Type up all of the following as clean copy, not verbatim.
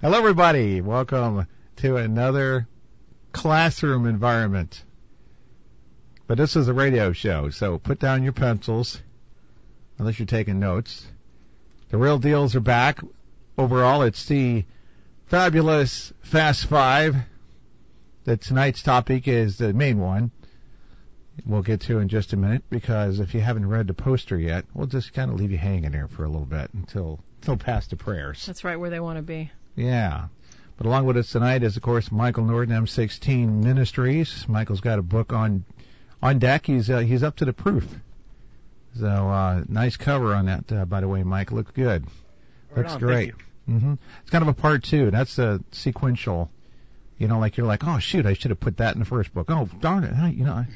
Hello, everybody. Welcome to another classroom environment. But this is a radio show, so put down your pencils, unless you're taking notes. The real deals are back. Overall, it's the fabulous Fast Five. That tonight's topic is the main one. We'll get to in just a minute, because if you haven't read the poster yet, we'll just kind of leave you hanging there for a little bit until past the prayers. That's right where they want to be. Yeah. But along with us tonight is, of course, Michael Norton, M16 Ministries. Michael's got a book on deck. He's up to the proof. So nice cover on that, by the way, Mike. Looks good. Looks great. Mm-hmm. It's kind of a part two. That's a sequential. You know, like you're like, oh shoot, I should have put that in the first book. Oh darn it, you know.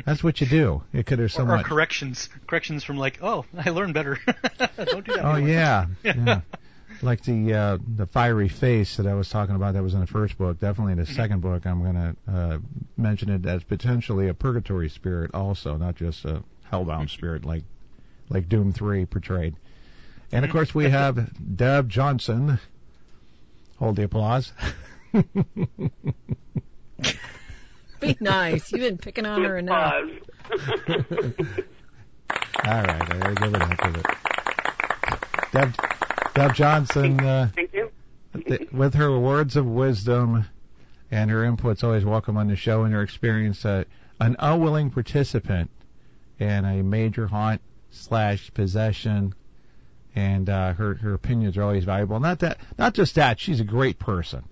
That's what you do. It could have somewhat. Or corrections from like, oh, I learned better. Don't do that. Oh yeah. Like the fiery face that I was talking about, that was in the first book. Definitely in the second book, I'm going to mention it as potentially a purgatory spirit, also, not just a hellbound spirit like Doom 3 portrayed. And of course, we have Deb Johnson. Hold the applause. Be nice. You've been picking on her enough. All right, I gotta give it up to it. Deb Johnson, thank you. With her words of wisdom and her input's always welcome on the show, and her experience, an unwilling participant in a major haunt / possession, and her opinions are always valuable. Not just that, she's a great person.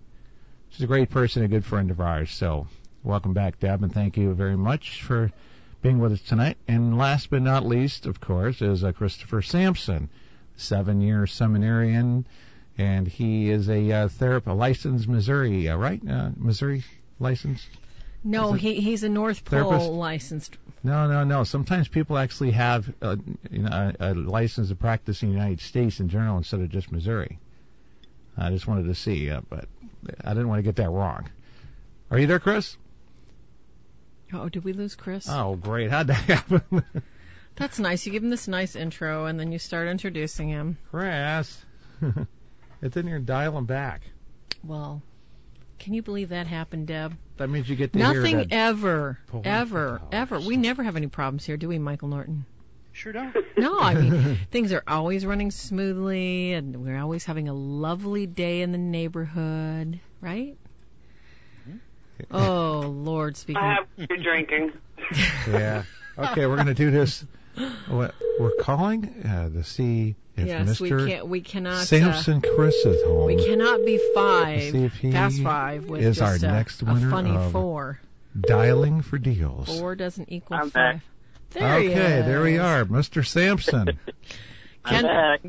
She's a great person, a good friend of ours. So welcome back, Deb, and thank you very much for being with us tonight. And last but not least, of course, is Christopher Samson, 7-year seminarian, and he is a licensed Missouri, right? Missouri licensed? No, he's a North Pole licensed. No. Sometimes people actually have a license to practice in the United States in general instead of just Missouri. I just wanted to see, but I didn't want to get that wrong. Are you there, Chris? Oh, did we lose Chris? Oh, great. How'd that happen? That's nice. You give him this nice intro, and then you start introducing him. Chris. It's in here, dial him back. Well, can you believe that happened, Deb? That means you get to hear that. Nothing ever. We never have any problems here, do we, Michael Norton? Sure don't. No, I mean, things are always running smoothly, and we're always having a lovely day in the neighborhood, right? Oh, Lord, speaking. I have been drinking. Yeah. Okay, we're going to do this. We're calling to see if Mr. we cannot. Samson Chris is home. We cannot be Fast five with is just our next winner a funny of 4. Dialing for deals. 4 doesn't equal I'm 5. back. There he is. There we are, Mr. Samson.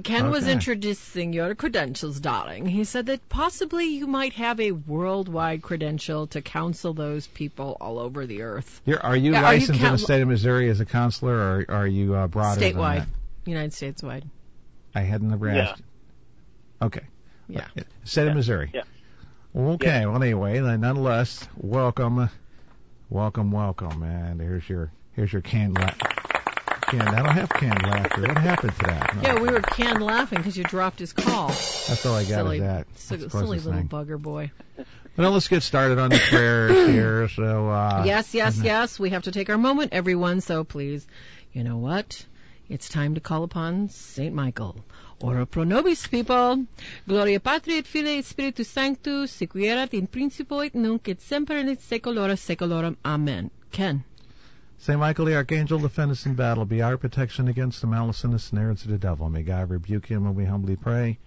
Ken was introducing your credentials, darling. He said that possibly you might have a worldwide credential to counsel those people all over the earth. Are you licensed in the state of Missouri as a counselor, or are you broader than statewide, that? United States wide. I hadn't never asked. Okay. Yeah. State of Missouri. Yeah. Okay. Yeah. Well, anyway, nonetheless, welcome, and here's your canned laughter. I don't have canned laughter. What happened to that? No. Yeah, we were canned laughing because you dropped his call. That's all I got is that. Silly little bugger boy. Well, let's get started on the prayers here. So Yes. We have to take our moment, everyone. So please, you know what? It's time to call upon Saint Michael. Ora pro nobis, people. Gloria Patri et Filii et Spiritus Sanctus, sic erat in principio et nunc et semper in saecula saeculorum. Amen. Ken. Saint Michael the Archangel, defend us in battle. Be our protection against the malice and the snares of the devil. May God rebuke him, and we humbly pray.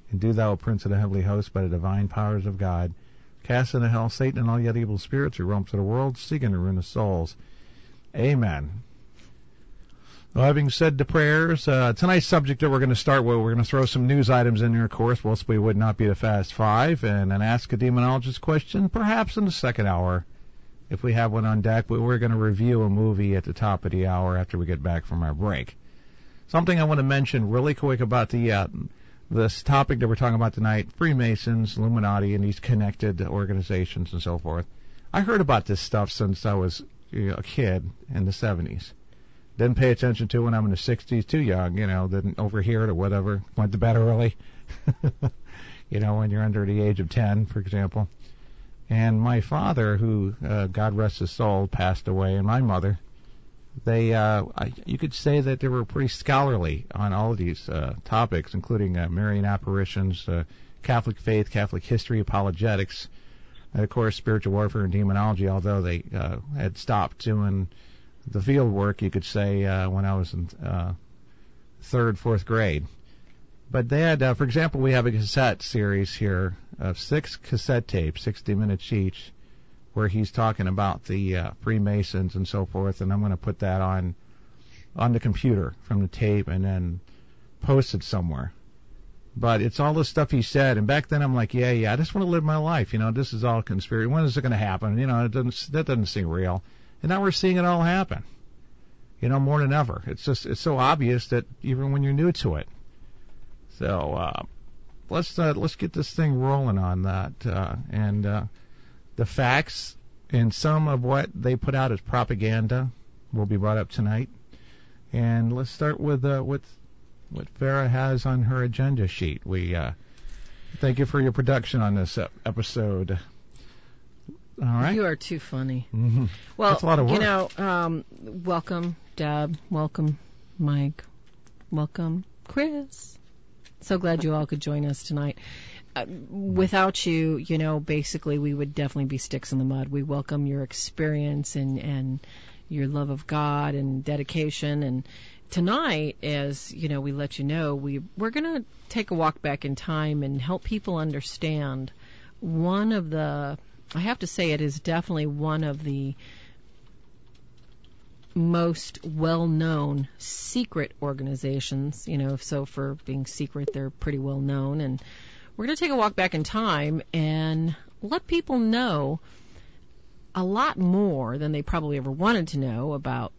And do thou, O Prince of the heavenly host, by the divine powers of God, cast into hell Satan and all yet evil spirits who roam through the world, seeking to ruin the souls. Amen. Well, having said the prayers, tonight's subject that we're going to start with, we're going to throw some news items in there, of course, whilst we would not be the Fast Five, and then ask a demonologist question, perhaps in the second hour, if we have one on deck. But we're going to review a movie at the top of the hour after we get back from our break. Something I want to mention really quick about this topic that we're talking about tonight, Freemasons, Illuminati, and these connected organizations and so forth. I heard about this stuff since I was a kid in the 70s. Didn't pay attention to it when I'm in the 60s, too young, didn't overhear it or whatever, went to bed early. when you're under the age of 10, for example. And my father, who, God rest his soul, passed away, and my mother, you could say that they were pretty scholarly on all of these topics, including Marian apparitions, Catholic faith, Catholic history, apologetics, and of course spiritual warfare and demonology, although they had stopped doing the field work, you could say, when I was in third, fourth grade. But they had, for example, we have a cassette series here of 6 cassette tapes, 60 minutes each, where he's talking about the Freemasons and so forth, and I'm going to put that on the computer from the tape and then post it somewhere. But it's all the stuff he said, and back then I'm like, yeah, I just want to live my life. This is all conspiracy. When is it going to happen? That doesn't seem real. And now we're seeing it all happen. More than ever. It's so obvious that even when you're new to it. So let's get this thing rolling on that, and the facts and some of what they put out as propaganda will be brought up tonight. And let's start with what Farah has on her agenda sheet. We thank you for your production on this episode. All right. You are too funny. Mm-hmm. Well, that's a lot of work. Welcome, Deb. Welcome, Mike. Welcome, Chris. So glad you all could join us tonight. Without you, basically we would definitely be sticks in the mud. We welcome your experience and your love of God and dedication. And tonight, as we let you know, we're going to take a walk back in time and help people understand one of the, I have to say it is definitely one of the most well-known secret organizations, so for being secret, they're pretty well-known. And we're going to take a walk back in time and let people know a lot more than they probably ever wanted to know about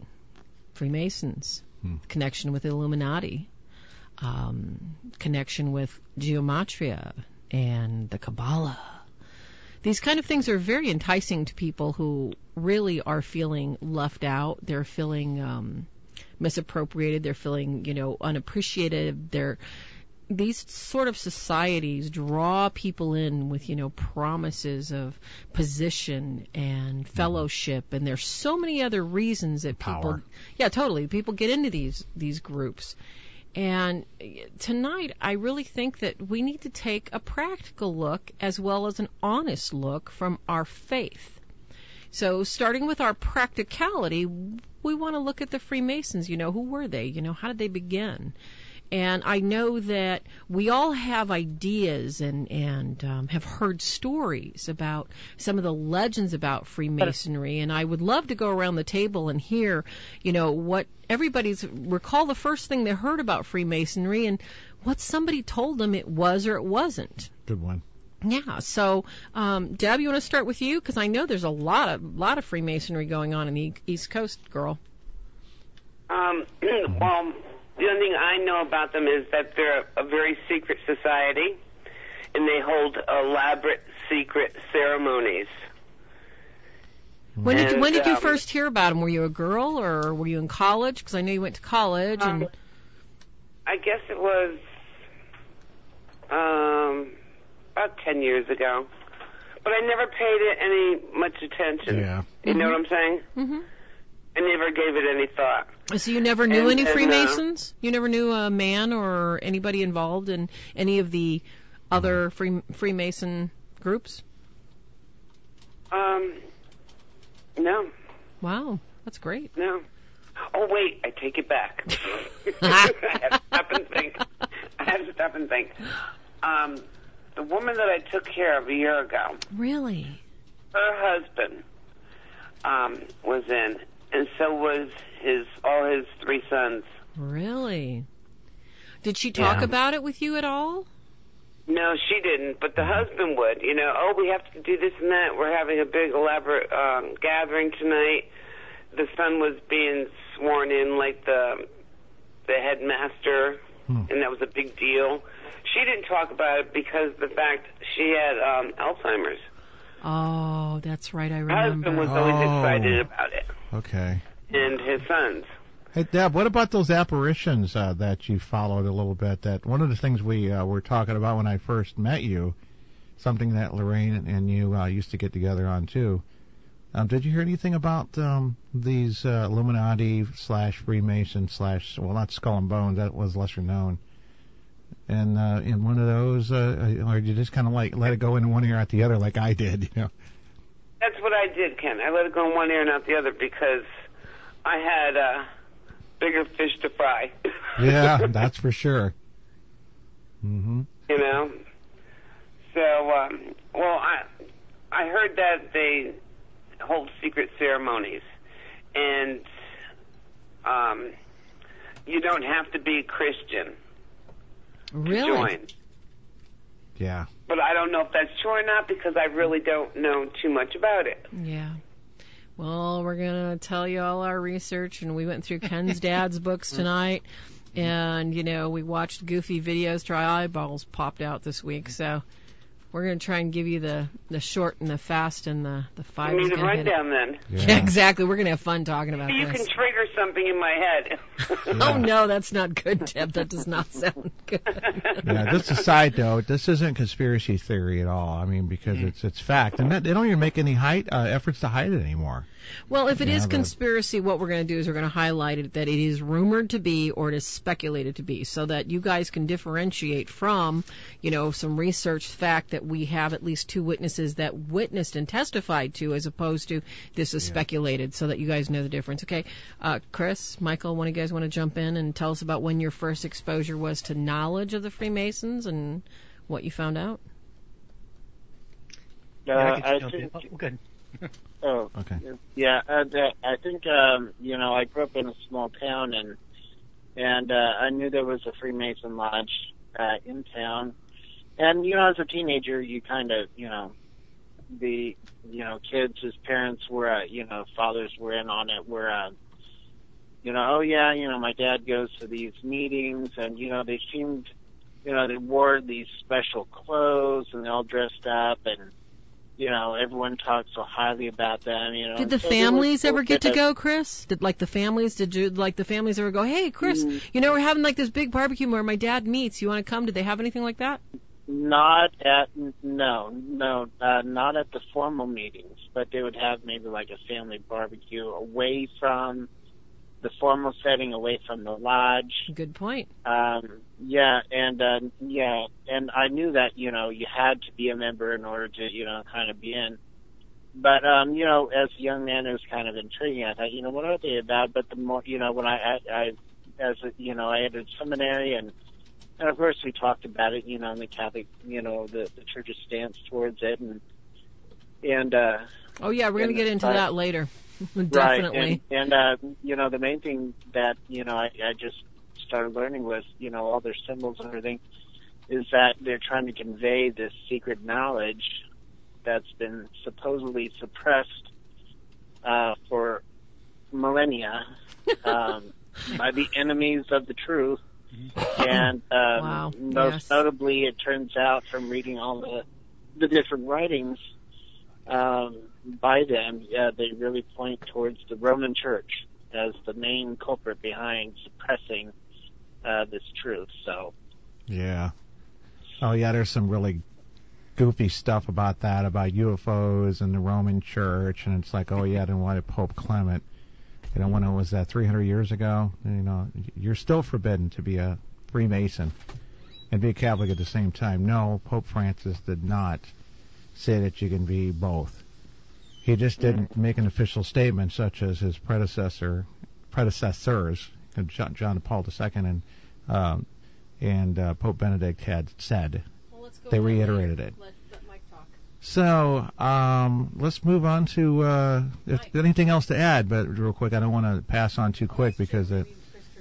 Freemasons, connection with Illuminati, connection with geometria and the Kabbalah. These kind of things are very enticing to people who really are feeling left out. They're feeling misappropriated. They're feeling, unappreciated. These sort of societies draw people in with, promises of position and fellowship, and there's so many other reasons that people, people get into these groups. And tonight, I really think that we need to take a practical look as well as an honest look from our faith. So starting with our practicality, we want to look at the Freemasons. Who were they? How did they begin? And I know that we all have ideas and have heard stories about some of the legends about Freemasonry. And I would love to go around the table and hear, what everybody's recall the first thing they heard about Freemasonry and what somebody told them it was or it wasn't. Good one. Yeah. So, Deb, you want to start with you? Because I know there's a lot of Freemasonry going on in the East Coast, girl. Well, the only thing I know about them is that they're a very secret society, and they hold elaborate secret ceremonies. When did you first hear about them? Were you a girl or were you in college? Because I know you went to college. And I guess it was about 10 years ago. But I never paid it any much attention. Yeah. You know what I'm saying? Mm-hmm. I never gave it any thought. So you never knew any Freemasons? You never knew a man or anybody involved in any of the other Freemason groups? No. Wow, that's great. No. Oh, wait, I take it back. I have to stop and think. The woman that I took care of a year ago. Really? Her husband was in, and so was all his 3 sons. Really? Did she talk about it with you at all? No, she didn't, but the husband would. We have to do this and that. We're having a big elaborate gathering tonight. The son was being sworn in like the headmaster, and that was a big deal. She didn't talk about it because the fact she had Alzheimer's. Oh, that's right, I remember. Her husband was always excited about it. Okay. And his sons. Hey, Deb, what about those apparitions that you followed a little bit? That one of the things we were talking about when I first met you, something that Lorraine and you used to get together on too. Did you hear anything about these Illuminati / Freemason / well, not Skull and Bones, that was lesser known. And in one of those, or you just kind of like let it go in one ear out the other, like I did, you know? That's what I did, Ken. I let it go in one ear and out the other because I had bigger fish to fry. Yeah, that's for sure. Mm-hmm. You know? So, well, I heard that they hold secret ceremonies, and you don't have to be Christian Really? to join. Yeah. But I don't know if that's true or not because I really don't know too much about it. Yeah. Well, we're going to tell you all our research, and we went through Ken's dad's books tonight, and, you know, we watched goofy videos till our eyeballs popped out this week, so we're going to try and give you the short and the fast and the five. You need a rundown then. Yeah, exactly. We're going to have fun talking about You this. can trigger something in my head. Oh, no, that's not good, Deb. That does not sound good. Yeah, just a side note, this isn't conspiracy theory at all. I mean, because it's fact. And they don't even make any efforts to hide it anymore. Well, if it is conspiracy, what we're going to do is we're going to highlight it that it is rumored to be or it is speculated to be so that you guys can differentiate from, you know, some research fact that we have at least two witnesses that witnessed and testified to as opposed to this is speculated so that you guys know the difference. Okay, Chris, Michael, one of you guys want to jump in and tell us about when your first exposure was to knowledge of the Freemasons and what you found out? I think. Good. Oh, okay. Yeah, I think you know, I grew up in a small town, and I knew there was a Freemason lodge in town, and you know, as a teenager, you kind of, you know, the kids, his parents were, you know, fathers were in on it, were, you know, oh yeah, you know, my dad goes to these meetings, and you know, they seemed, you know, they wore these special clothes, and they all dressed up, and you know, everyone talks so highly about them, you know. Did the families ever get to go, Chris? Did the families ever go, hey, Chris, you know, we're having like this big barbecue where my dad meets. You want to come? Did they have anything like that? Not at the formal meetings, but they would have maybe like a family barbecue away from the formal setting, away from the lodge. Good point. Yeah, and I knew that, you know, you had to be a member in order to, you know, kind of be in. But, you know, as a young man, it was kind of intriguing. I thought, you know, what are they about? But the more, you know, when I entered seminary, and of course we talked about it, you know, in the Catholic, you know, the church's stance towards it, and oh yeah, we're going to get into that later. Right, Definitely. and you know, the main thing that, you know, I just started learning was, you know, all their symbols and everything, is that they're trying to convey this secret knowledge that's been supposedly suppressed for millennia by the enemies of the truth. And most notably, it turns out from reading all the different writings by them, they really point towards the Roman Church as the main culprit behind suppressing this truth. So, yeah. Oh yeah, there's some really goofy stuff about that, about UFOs and the Roman Church, and it's like, oh yeah, then why did Pope Clement? You know, when it was 300 years ago, you know, you're still forbidden to be a Freemason and be a Catholic at the same time. No, Pope Francis did not say that you can be both. He just didn't make an official statement such as his predecessors, John Paul II and Pope Benedict had said. Well, let's go they reiterated it. Let Mike talk. So let's move on to if anything else to add, but real quick, I don't want to pass on too quick because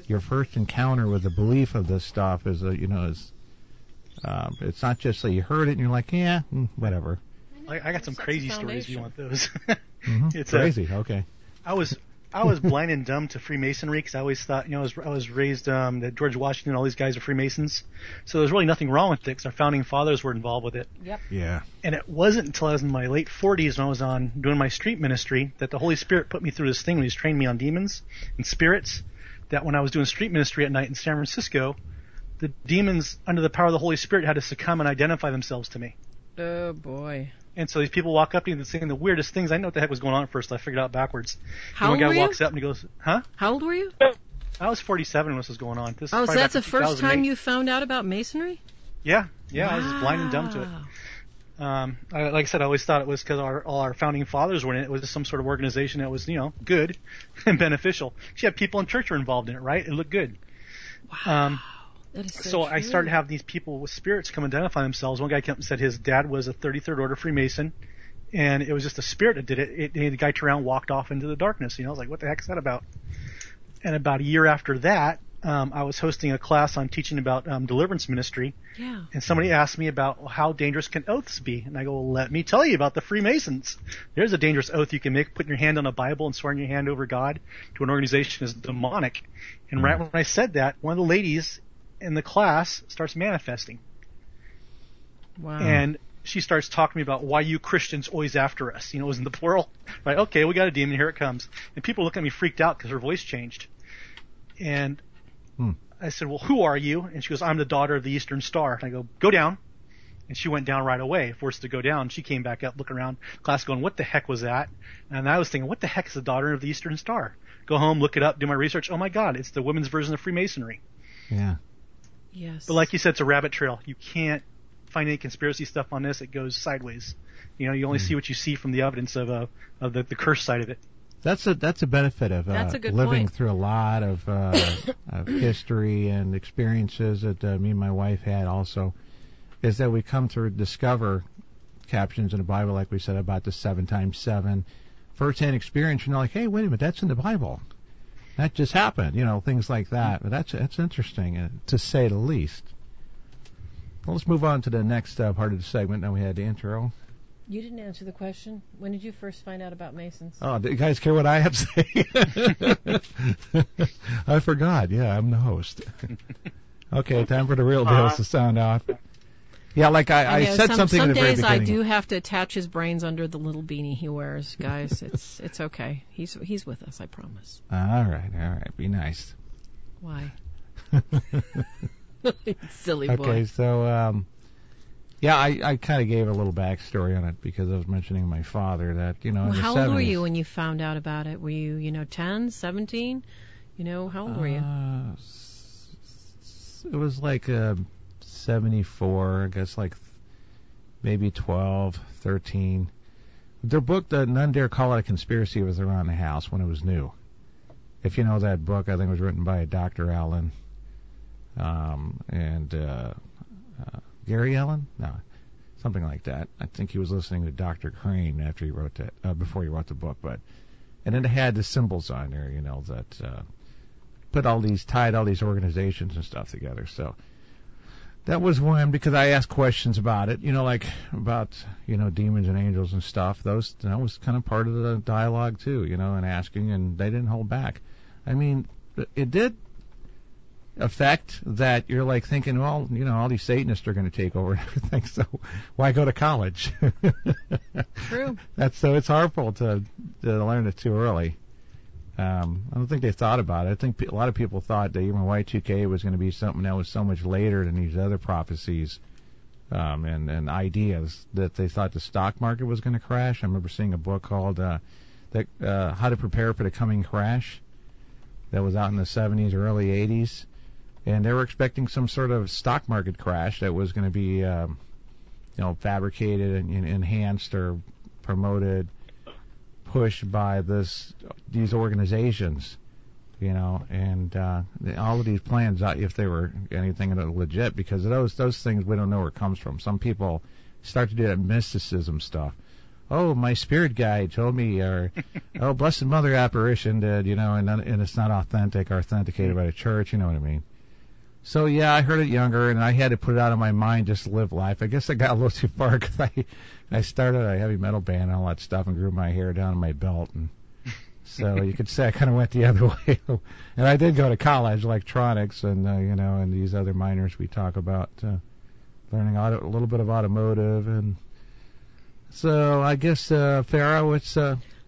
your first encounter with the belief of this stuff is, it's not just that you heard it and you're like, yeah, whatever. I got some crazy stories if you want those. It's crazy. Okay. I was blind and dumb to Freemasonry because I always thought, you know, I was raised that George Washington and all these guys are Freemasons. So there's really nothing wrong with it because our founding fathers were involved with it. Yep. Yeah. And it wasn't until I was in my late 40s when I was doing my street ministry that the Holy Spirit put me through this thing when He's trained me on demons and spirits that when I was doing street ministry at night in San Francisco, the demons under the power of the Holy Spirit had to succumb and identify themselves to me. Oh, boy. And so these people walk up to me and saying the weirdest things. I didn't know what the heck was going on at first. I figured out backwards. How old one guy were you? walks up and he goes, huh? How old were you? I was 47 when this was going on. This Oh, is so probably that's back the in first time 2008. you found out about Masonry? Yeah, I was blind and dumb to it. Wow. Like I said, I always thought it was because all our founding fathers were in it. It was some sort of organization that was, good and beneficial. She had people in church who were involved in it, right? It looked good. Wow. That is So I true. started having these people with spirits come identify themselves. One guy came up and said his dad was a 33rd Order Freemason, and it was just a spirit that did it. The guy turned around and walked off into the darkness. I was like, what the heck is that about? And about a year after that, I was hosting a class on teaching about deliverance ministry. Yeah. And somebody asked me about how dangerous can oaths be. And I go, well, let me tell you about the Freemasons. There's a dangerous oath you can make, putting your hand on a Bible and swearing your hand over God to an organization is demonic. And right when I said that, one of the ladies in the class starts manifesting. Wow. And she starts talking to me about why you Christians always after us. It was in the plural. Right, okay, we got a demon, here it comes. And people look at me freaked out because her voice changed. And I said, well, who are you? And she goes, I'm the daughter of the Eastern Star. And I go, go down. And she went down right away, forced to go down. She came back up, looking around, class going, what the heck was that? And I was thinking, what the heck is the daughter of the Eastern Star? Go home, look it up, do my research. Oh, my God, it's the women's version of Freemasonry. Yeah. Yes. But like you said, it's a rabbit trail. You can't find any conspiracy stuff on this. It goes sideways. You only see what you see from the evidence of the curse side of it. That's a benefit of That's a good living point. through a lot of history and experiences that me and my wife had also, is that we come to discover captions in the Bible, like we said, about the 7 times 7. First-hand experience, like, hey, wait a minute, that's in the Bible. That just happened, things like that. But that's interesting, to say the least. Well, let's move on to the next part of the segment. Now we had the intro. You didn't answer the question. When did you first find out about Masons? Oh, do you guys care what I have to say? I forgot. Yeah, I'm the host. Okay, time for the real deals to sound off. Yeah, like I said something in the very beginning. Some days I do have to attach his brains under the little beanie he wears, guys. It's okay. He's with us, I promise. All right. Be nice. Why? Silly boy. Okay, so yeah, I kind of gave a little backstory on it because I was mentioning my father that, in the 70s. How old were you when you found out about it? Were you, 10, 17? How old were you? It was like 74, I guess, like maybe 12, 13. Their book, None Dare Call It a Conspiracy, was around the house when it was new. If you know that book, I think it was written by Dr. Allen and Gary Allen? No, something like that. I think he was listening to Dr. Crane after he wrote that, before he wrote the book. And then it had the symbols on there, that tied all these organizations and stuff together. So that was one, because I asked questions about it, like about, demons and angels and stuff. That was kind of part of the dialogue too, and asking, and they didn't hold back. I mean, it did affect that you're like thinking, well, all these Satanists are going to take over and everything, so why go to college? True. So it's harmful to learn it too early. I don't think they thought about it. I think a lot of people thought that even Y2K was going to be something that was so much later than these other prophecies and ideas, that they thought the stock market was going to crash. I remember seeing a book called How to Prepare for the Coming Crash that was out in the 70s or early 80s. And they were expecting some sort of stock market crash that was going to be, fabricated and enhanced or promoted, pushed by these organizations, and all of these plans, if they were anything legit, because those things we don't know where it comes from. Some people start to do that mysticism stuff. Oh, my spirit guide told me, or oh, Blessed Mother apparition did, and it's not authentic or authenticated by the church. You know what I mean? So, yeah, I heard it younger, and I had to put it out of my mind just to live life. I guess I got a little too far because I started a heavy metal band and all that stuff and grew my hair down to my belt. And so you could say I kind of went the other way. And I did go to college, electronics, and, and these other minors we talk about, learning a little bit of automotive. And so I guess, Farah,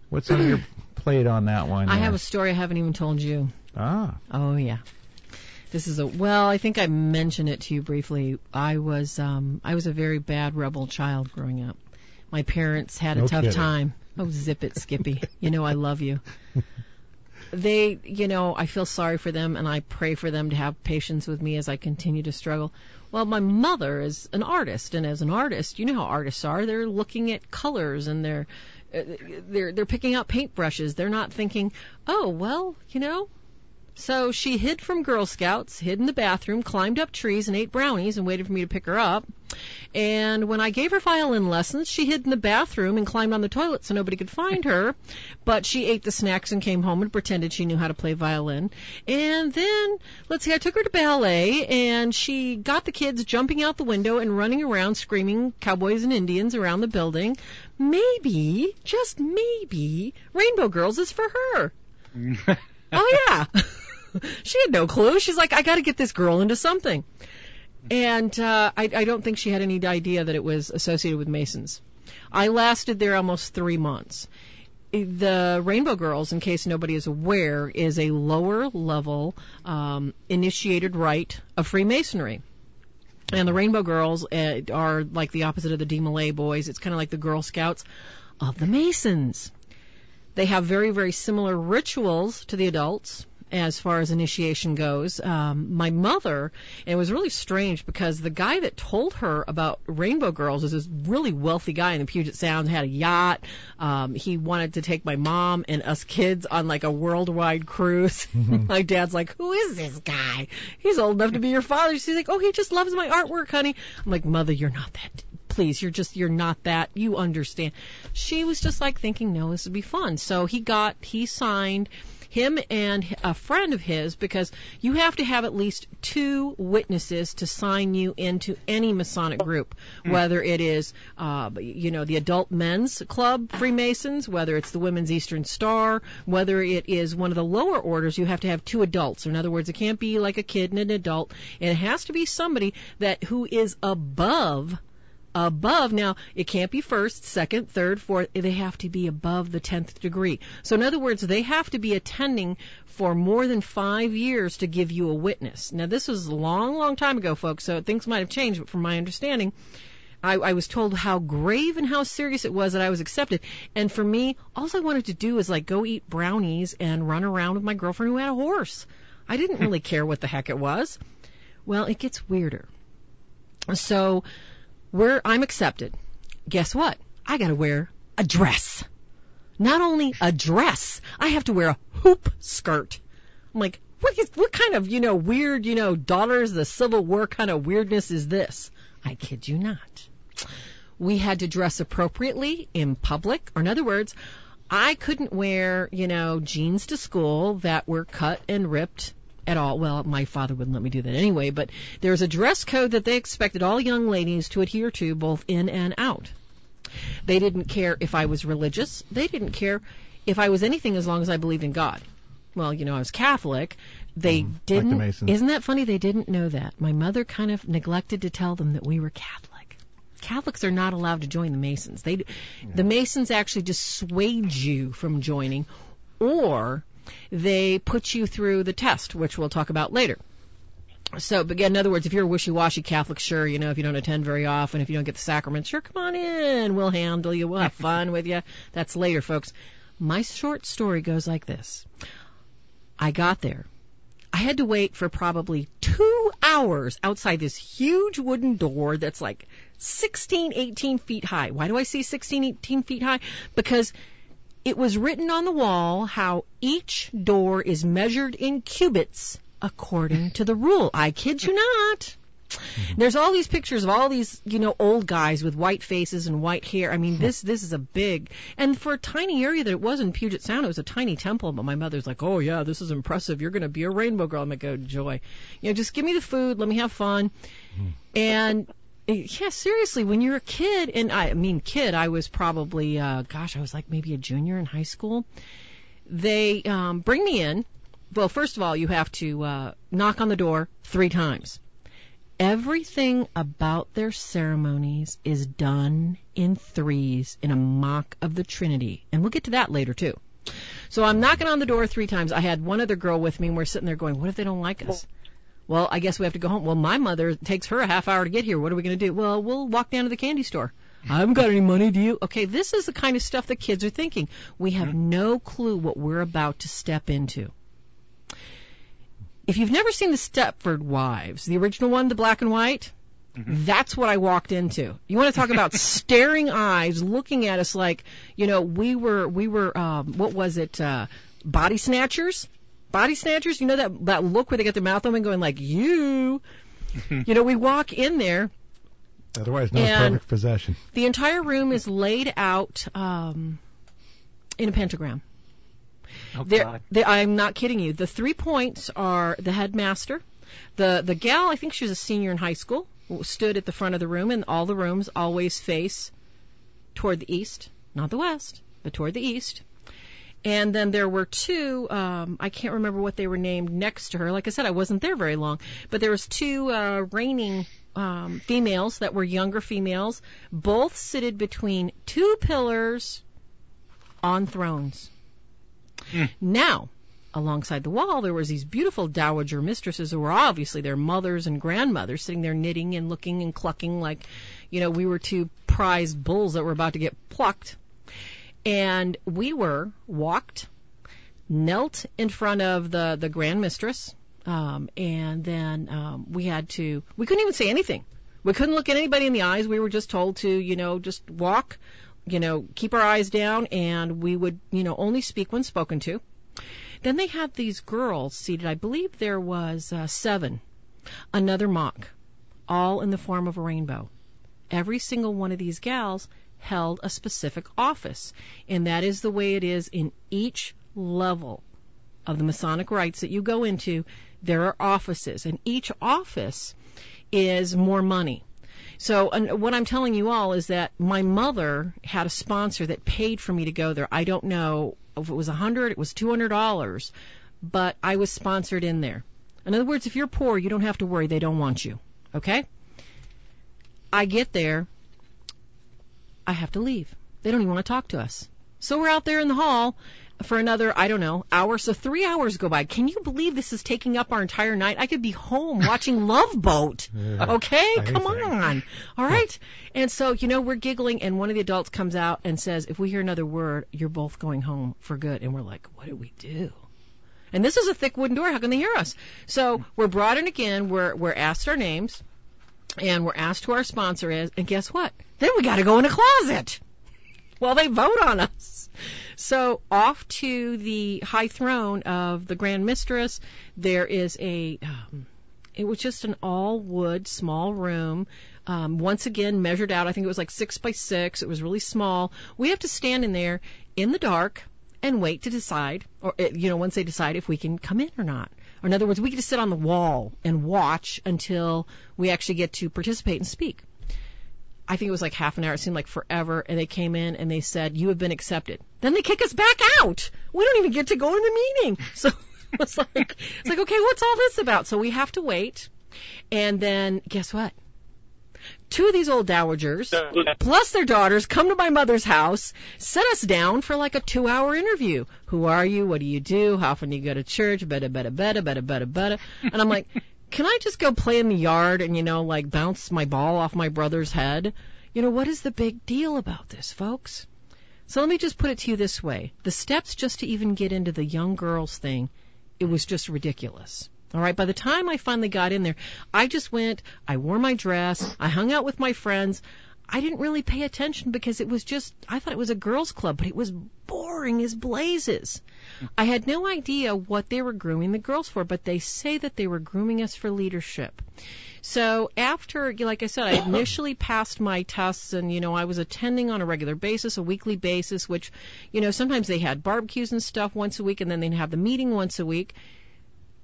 what's on your plate on that one? I have a story I haven't even told you. Ah. Oh, yeah. This is I think I mentioned it to you briefly. I was a very bad rebel child growing up. My parents had a tough time. Oh, zip it, Skippy. You know I love you. They, I feel sorry for them, and I pray for them to have patience with me as I continue to struggle. Well, my mother is an artist, and as an artist, you know how artists are. They're looking at colors, and they're picking out paintbrushes. They're not thinking, oh, well, So she hid from Girl Scouts, hid in the bathroom, climbed up trees and ate brownies and waited for me to pick her up. And when I gave her violin lessons, she hid in the bathroom and climbed on the toilet so nobody could find her. But she ate the snacks and came home and pretended she knew how to play violin. And then, I took her to ballet, and she got the kids jumping out the window and running around screaming cowboys and Indians around the building. Maybe, just maybe, Rainbow Girls is for her. Oh, yeah. She had no clue. She's like, I got to get this girl into something. And I don't think she had any idea that it was associated with Masons. I lasted there almost 3 months. The Rainbow Girls, in case nobody is aware, is a lower level initiated rite of Freemasonry. And the Rainbow Girls are like the opposite of the Demonology boys. It's kind of like the Girl Scouts of the Masons. They have very, very similar rituals to the adults as far as initiation goes. My mother, and it was really strange because the guy that told her about Rainbow Girls is this really wealthy guy in the Puget Sound, had a yacht. He wanted to take my mom and us kids on like a worldwide cruise. Mm-hmm. My dad's like, who is this guy? He's old enough to be your father. She's like, oh, he just loves my artwork, honey. I'm like, Mother, you're not that. Please, you're not that. You understand. She was just like thinking, no, this would be fun. So he signed him and a friend of his, because you have to have at least 2 witnesses to sign you into any Masonic group, whether it is, the adult men's club Freemasons, whether it's the Women's Eastern Star, whether it is one of the lower orders. You have to have 2 adults. In other words, it can't be like a kid and an adult. And it has to be somebody who is above. Now, it can't be first, second, third, fourth. They have to be above the 10th degree. So in other words, they have to be attending for more than 5 years to give you a witness. Now, this was a long, long time ago, folks, so things might have changed, but from my understanding, I was told how grave and how serious it was that I was accepted. And for me, all I wanted to do was go eat brownies and run around with my girlfriend who had a horse. I didn't really care what the heck it was. Well, it gets weirder. So I'm accepted. Guess what? I got to wear a dress. Not only a dress, I have to wear a hoop skirt. I'm like, what kind of, weird, daughters of the Civil War kind of weirdness is this? I kid you not. We had to dress appropriately in public. Or in other words, I couldn't wear, jeans to school that were cut and ripped at all. Well, my father wouldn't let me do that anyway, but there's a dress code that they expected all young ladies to adhere to both in and out. They didn't care if I was religious. They didn't care if I was anything as long as I believed in God. Well, I was Catholic. They didn't. Like the Masons. Isn't that funny? They didn't know that. My mother kind of neglected to tell them that we were Catholic. Catholics are not allowed to join the Masons. The Masons actually dissuade you from joining, or they put you through the test, which we'll talk about later. So, but again, in other words, if you're a wishy-washy Catholic, sure, if you don't attend very often, if you don't get the sacraments, sure, come on in, we'll handle you, we'll have fun with you. That's later, folks. My short story goes like this. I got there. I had to wait for probably 2 hours outside this huge wooden door that's like 16, 18 feet high. Why do I say 16, 18 feet high? Because it was written on the wall how each door is measured in cubits according to the rule. I kid you not. There's all these pictures of all these, old guys with white faces and white hair. I mean, this is a big, and for a tiny area that it was in Puget Sound, it was a tiny temple, but my mother's like, oh yeah, this is impressive. You're going to be a Rainbow Girl. I'm like, oh joy. Just give me the food. Let me have fun. And yeah, seriously, when you're a kid, and I was probably, I was like maybe a junior in high school. They bring me in. Well, first of all, you have to knock on the door 3 times. Everything about their ceremonies is done in threes in a mock of the Trinity. And we'll get to that later, too. So I'm knocking on the door 3 times. I had one other girl with me, and we're sitting there going, what if they don't like us? Well, I guess we have to go home. Well, my mother takes her a half hour to get here. What are we going to do? Well, we'll walk down to the candy store. I haven't got any money, do you? Okay, this is the kind of stuff that kids are thinking. We have no clue what we're about to step into. If you've never seen the Stepford Wives, the original one, the black and white, that's what I walked into. You want to talk about staring eyes looking at us like, we were what was it, body snatchers? Body snatchers? You know that look where they got their mouth open going like, you? We walk in there. Otherwise, no perfect possession. The entire room is laid out in a pentagram. Oh, God. I'm not kidding you. The 3 points are the headmaster. The gal, I think she was a senior in high school, stood at the front of the room, and all the rooms always face toward the east. Not the west, but toward the east. And then there were 2, I can't remember what they were named, next to her. Like I said, I wasn't there very long. But there was 2 reigning females that were younger females, both seated between 2 pillars on thrones. Now, alongside the wall, there was these beautiful dowager mistresses who were obviously their mothers and grandmothers sitting there knitting and looking and clucking like, we were 2 prize bulls that were about to get plucked. And we were walked, knelt in front of the grand mistress, and then we couldn't even say anything. We couldn't look at anybody in the eyes. We were just told to, just walk, keep our eyes down, and we would, only speak when spoken to. Then they had these girls seated. I believe there was 7, another mock, all in the form of a rainbow. Every single one of these gals held a specific office, and that is the way it is in each level of the Masonic rites that you go into. There are offices, and each office is more money. So what I'm telling you all is that my mother had a sponsor that paid for me to go there. I don't know if it was $100, it was $200, but I was sponsored in there. In other words, if you're poor, you don't have to worry. They don't want you. Okay? I get there. I have to leave. They don't even want to talk to us. So we're out there in the hall for another, hour. So 3 hours go by. Can you believe this is taking up our entire night? I could be home watching Love Boat. Okay? Come on. All right? And so, we're giggling, and one of the adults comes out and says, if we hear another word, you're both going home for good. And we're like, what do we do? And this is a thick wooden door. How can they hear us? So we're brought in again. We're asked our names, and we're asked who our sponsor is. And guess what? Then we got to go in a closet while they vote on us. So off to the high throne of the Grand Mistress, there is it was just an all-wood small room, once again measured out. I think it was like 6 by 6. It was really small. We have to stand in there in the dark and wait to decide, or, once they decide if we can come in or not. Or in other words, we get to sit on the wall and watch until we actually get to participate and speak. I think it was like half an hour. It seemed like forever. And they came in and they said, you have been accepted. Then they kick us back out. We don't even get to go in the meeting. So it's like, okay, what's all this about? So we have to wait. And then guess what? 2 of these old dowagers, plus their daughters, come to my mother's house, sit us down for like a 2-hour interview. Who are you? What do you do? How often do you go to church? Bada, bada, bada, bada, bada, bada. And I'm like, can I just go play in the yard and, bounce my ball off my brother's head? What is the big deal about this, folks? So let me just put it to you this way. The steps just to even get into the young girls thing, it was just ridiculous. All right, by the time I finally got in there, I just went, I wore my dress, I hung out with my friends. I didn't really pay attention because it was just, I thought it was a girls' club, but it was boring as blazes. I had no idea what they were grooming the girls for, but they say that they were grooming us for leadership. So after, like I said, I initially passed my tests and, I was attending on a regular basis, a weekly basis, which, sometimes they had barbecues and stuff once a week and then they'd have the meeting once a week.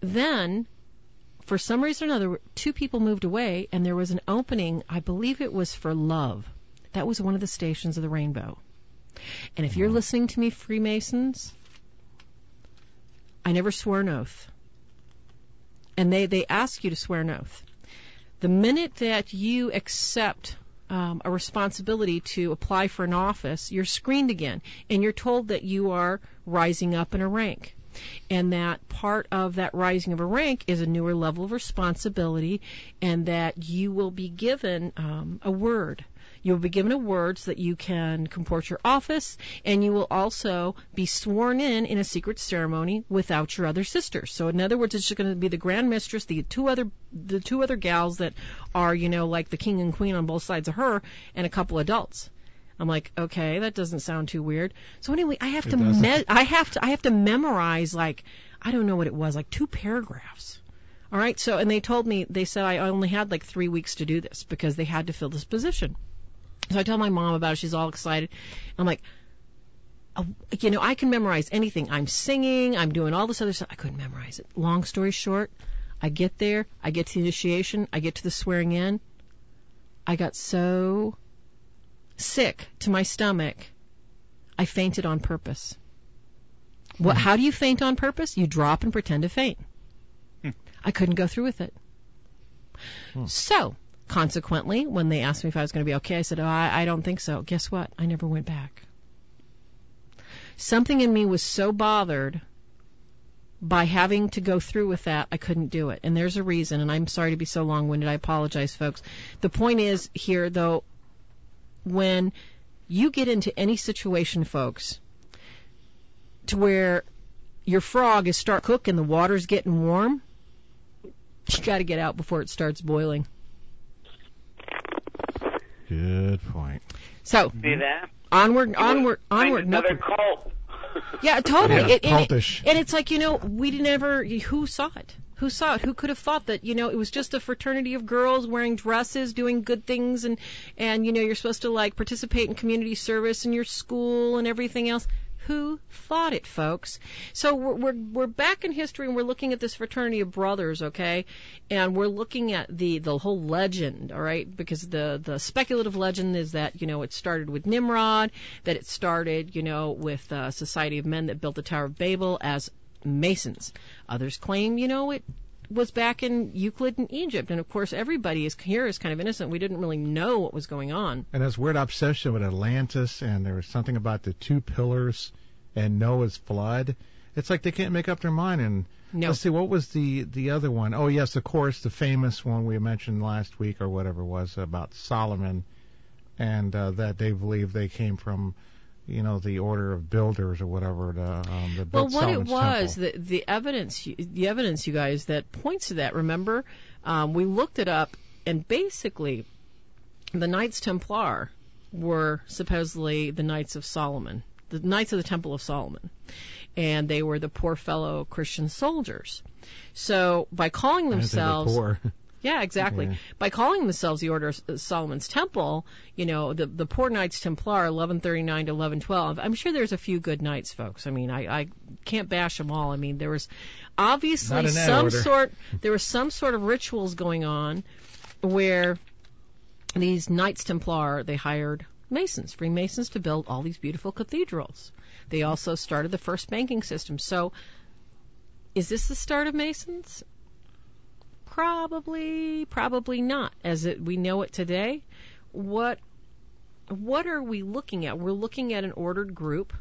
Then, for some reason or another, 2 people moved away and there was an opening, I believe it was for Love. That was one of the stations of the Rainbow. And if you're listening to me, Freemasons, I never swore an oath. And they ask you to swear an oath. The minute that you accept a responsibility to apply for an office, you're screened again, and you're told that you are rising up in a rank. And that part of that rising of a rank is a newer level of responsibility, and that you will be given a word. You will be given a word so that you can comport your office, and you will also be sworn in a secret ceremony without your other sisters. So in other words, it's just going to be the Grand Mistress, the two other gals that are, like the king and queen on both sides of her, and a couple adults. I'm like, okay, that doesn't sound too weird. So anyway, I have to memorize, like, I don't know what it was, like 2 paragraphs. All right. So, and they said I only had like 3 weeks to do this because they had to fill this position. So I tell my mom about it. She's all excited. I'm like, I can memorize anything. I'm singing. I'm doing all this other stuff. I couldn't memorize it. Long story short, I get there. I get to the initiation. I get to the swearing in. I got so sick to my stomach, I fainted on purpose. How do you faint on purpose? You drop and pretend to faint. I couldn't go through with it. So, consequently, when they asked me if I was going to be okay, I said, I don't think so. Guess what? I never went back. Something in me was so bothered by having to go through with that, I couldn't do it. And there's a reason, and I'm sorry to be so long-winded. I apologize, folks. The point is here, though, when you get into any situation, folks, to where your frog is start cooking, the water's getting warm, you got to get out before it starts boiling. Good point. So, see that? Onward. Another cult. Yeah, totally. Yeah, cultish. And it's like, we never. Who saw it? Who saw it? Who could have thought that, it was just a fraternity of girls wearing dresses, doing good things, and you're supposed to, like, participate in community service in your school and everything else. Who thought it, folks? So we're back in history, and we're looking at this fraternity of brothers, okay? And we're looking at the whole legend, all right? Because the speculative legend is that, it started with Nimrod, that it started, with a society of men that built the Tower of Babel as Masons. Others claim, it was back in Euclid in Egypt. And, of course, everybody here is kind of innocent. We didn't really know what was going on. And this weird obsession with Atlantis, and there was something about the 2 pillars and Noah's flood. It's like they can't make up their mind. And no. Let's see, what was the other one? Oh, yes, of course, the famous one we mentioned last week or whatever it was about Solomon, and that they believe they came from the order of builders or whatever. The well, what Solomon's it was, temple. the evidence, you guys, that points to that. Remember, we looked it up, and basically, the Knights Templar were supposedly the Knights of Solomon, the Knights of the Temple of Solomon, and they were the poor fellow Christian soldiers. So by calling themselves, poor. Yeah, exactly. Yeah. By calling themselves the Order of Solomon's Temple, the poor Knights Templar, 1139 to 1112, I'm sure there's a few good knights, folks. I mean, I can't bash them all. I mean, there was obviously some sort of rituals going on where these Knights Templar, they hired Masons, Freemasons, to build all these beautiful cathedrals. They also started the first banking system. So, is this the start of Masons? Probably not. As we know it today, what are we looking at? We're looking at an ordered group,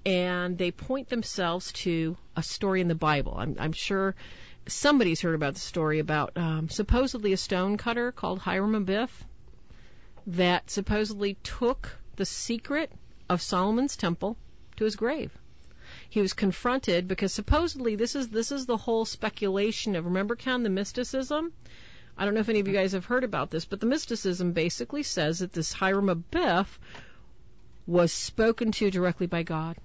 and they point themselves to a story in the Bible. I'm sure somebody's heard about the story about supposedly a stone cutter called Hiram Abiff that supposedly took the secret of Solomon's temple to his grave. He was confronted because supposedly this is the whole speculation of, remember, Ken, the mysticism? I don't know if any of you guys have heard about this, but the mysticism basically says that this Hiram Abiff was spoken to directly by God,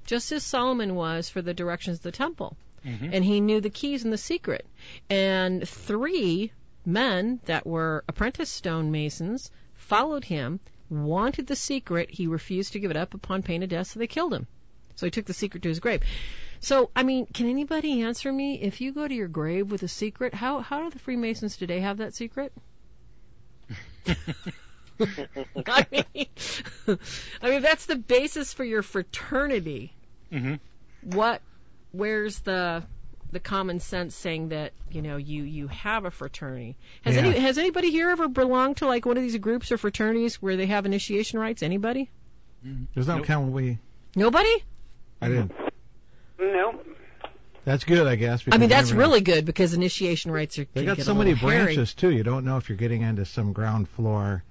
just as Solomon was for the directions of the temple. Mm-hmm. And he knew the keys and the secret. And 3 men that were apprentice stonemasons followed him, wanted the secret. He refused to give it up upon pain of death, so they killed him. So he took the secret to his grave. So, I mean, can anybody answer me? If you go to your grave with a secret, how do the Freemasons today have that secret? I mean, that's the basis for your fraternity. Mm-hmm. Where's the the common sense saying that, you have a fraternity. Has anybody here ever belonged to like one of these groups or fraternities where they have initiation rites? Anybody? There's no count Nobody? I didn't. Nope. That's good, I guess. I mean, that's really good because initiation rites are. They got so many branches too. You don't know if you're getting into some ground floor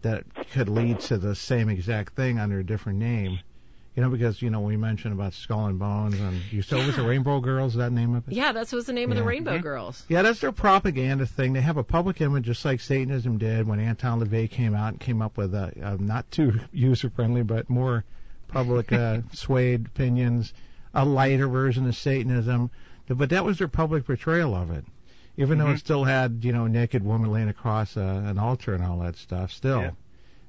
that could lead to the same exact thing under a different name. Because we mentioned about Skull and Bones, and you said it was the Rainbow Girls. Is that the name of it? Yeah, that's what's the name of the Rainbow Girls. Yeah, that's their propaganda thing. They have a public image, just like Satanism did when Anton LaVey came out and came up with a not too user friendly, but more public swayed opinions. A lighter version of Satanism, but that was their public portrayal of it. Even though it still had, naked woman laying across an altar and all that stuff, still,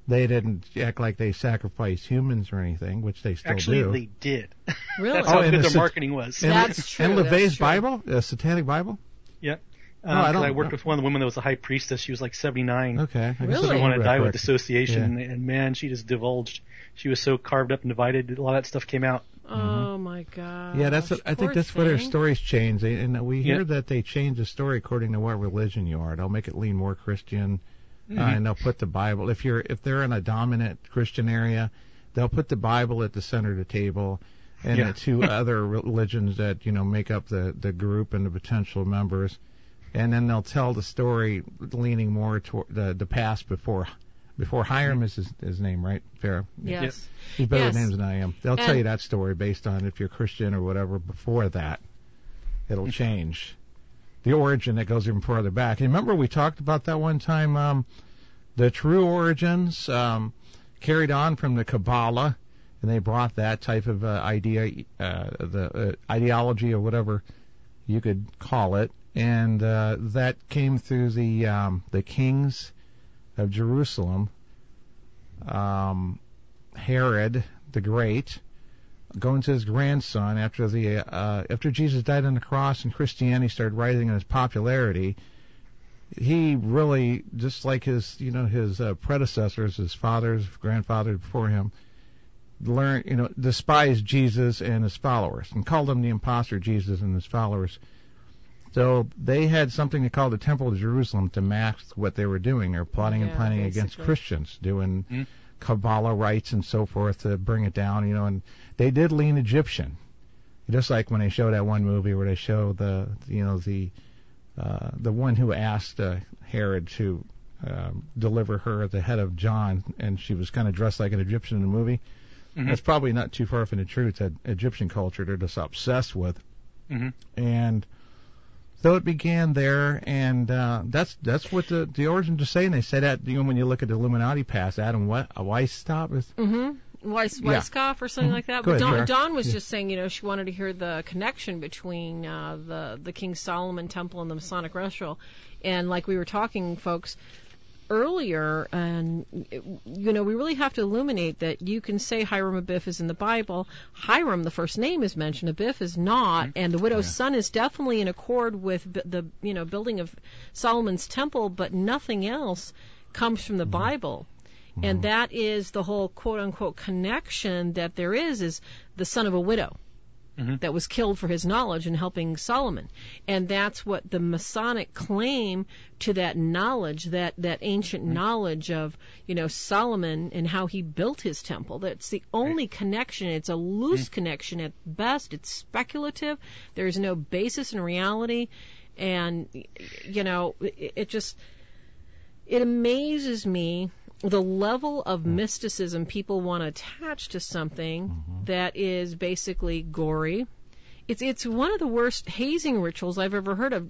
they didn't act like they sacrificed humans or anything, which they still do. Actually, they did. Really? That's how good their marketing was. That's true. And LaVey's that's true. Bible, a satanic Bible? Yeah. I worked with one of the women that was a high priestess. She was like 79. Okay. Really? She didn't want to die with dissociation, Yeah. and man, she just divulged. She was so carved up and divided. A lot of that stuff came out. Oh my God. Yeah, I think that's where their stories change. And we hear that they change the story according to what religion you are. They'll make it lean more Christian, and they'll put the Bible. If they're in a dominant Christian area, they'll put the Bible at the center of the table, and the two other religions that make up the group and the potential members, and then they'll tell the story leaning more toward the past before Hiram is his name, right, Farah? Yes. He's better with names than I am. They'll tell you that story based on if you're Christian or whatever. Before that, it'll change. The origin that goes even further back. And remember we talked about that one time, the true origins carried on from the Kabbalah, and they brought that type of idea, the ideology or whatever you could call it, and that came through the kings of Jerusalem, Herod the Great, going to his grandson after Jesus died on the cross and Christianity started rising in its popularity. He really, just like his predecessors, his fathers, grandfathers before him, despised Jesus and his followers and called them the imposter Jesus and his followers. So they had something they called the Temple of Jerusalem to mask what they were doing. They were plotting and planning against Christians, doing Kabbalah rites and so forth to bring it down, and they did lean Egyptian. Just like when they show that one movie where they show the one who asked Herod to deliver her the head of John, and she was kind of dressed like an Egyptian in the movie. That's probably not too far from the truth. That Egyptian culture they're just obsessed with. And so it began there, and that's what the origins are saying. They say that when you look at the Illuminati past, Adam Weishaupt is. Weisskopf or something like that. Go But ahead, Dawn was just saying, she wanted to hear the connection between the King Solomon Temple and the Masonic Ritual, and like we were talking, folks, earlier, and we really have to illuminate that you can say Hiram Abiff is in the Bible. Hiram, the first name, is mentioned. Abiff is not, and the widow's son is definitely in accord with the building of Solomon's temple, but nothing else comes from the Bible. And that is the whole quote-unquote connection that there is the son of a widow that was killed for his knowledge in helping Solomon. And that's what the Masonic claim to that knowledge, that ancient knowledge of, Solomon and how he built his temple. That's the only connection. It's a loose connection at best. It's speculative. There's no basis in reality. And, it amazes me the level of mysticism people want to attach to something that is basically gory. It's one of the worst hazing rituals I've ever heard of.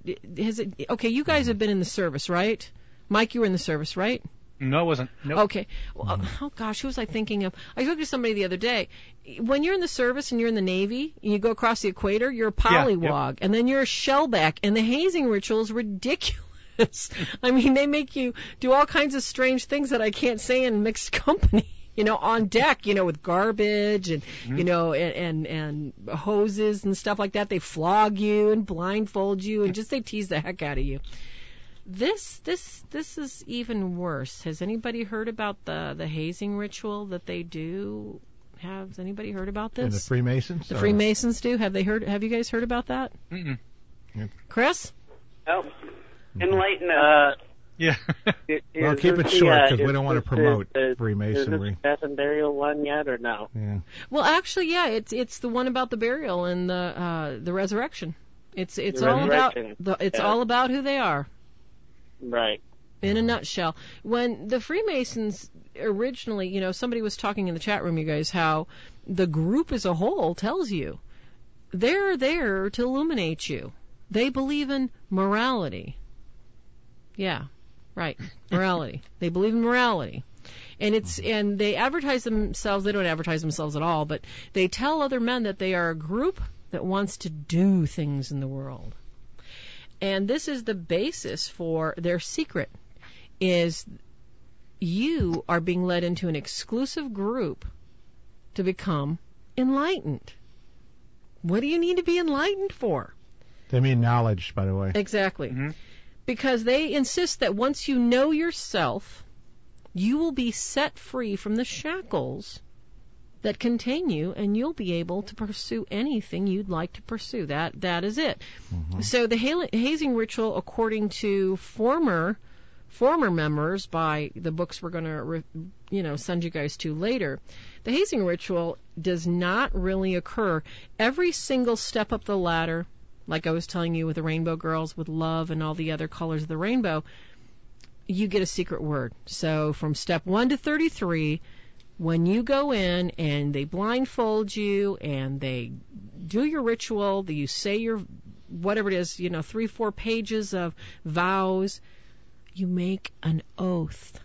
Okay, you guys have been in the service, right? Mike, you were in the service, right? No, I wasn't. Nope. Okay. Well, oh gosh, who was I thinking of? I spoke to somebody the other day. When you're in the service and you're in the Navy and you go across the equator, you're a pollywog, and then you're a shellback, and the hazing ritual is ridiculous. I mean, they make you do all kinds of strange things that I can't say in mixed company, on deck, with garbage and, and hoses and stuff like that. They flog you and blindfold you and they tease the heck out of you. This is even worse. Has anybody heard about the hazing ritual that they do? Has anybody heard about this? And the Freemasons? The Freemasons do? Have you guys heard about that? Chris? Oh, enlighten us. Yeah. Well, keep it short because we don't want to promote Freemasonry. Is this death and burial one yet or no? Yeah. Well, actually, yeah, it's the one about the burial and the resurrection. It's all resurrection. about all about who they are. Right. In a nutshell, when the Freemasons originally, somebody was talking in the chat room, you guys, how the group as a whole tells you they're there to illuminate you. They believe in morality. Yeah, right, morality. They believe in morality. And they advertise themselves, they don't advertise themselves at all, but they tell other men that they are a group that wants to do things in the world. And this is the basis for their secret, is you are being led into an exclusive group to become enlightened. What do you need to be enlightened for? They mean knowledge, by the way. Exactly. Mm-hmm. Because they insist that once you know yourself, you will be set free from the shackles that contain you, and you'll be able to pursue anything you'd like to pursue. That is it. Mm-hmm. So the hazing ritual, according to former members, by the books we're going to send you guys to later, the hazing ritual does not really occur every single step up the ladder. Like I was telling you with the Rainbow Girls, with love and all the other colors of the rainbow, you get a secret word. So from step 1 to 33, when you go in and they blindfold you and they do your ritual, you say your, whatever it is, 3-4 pages of vows, you make an oath.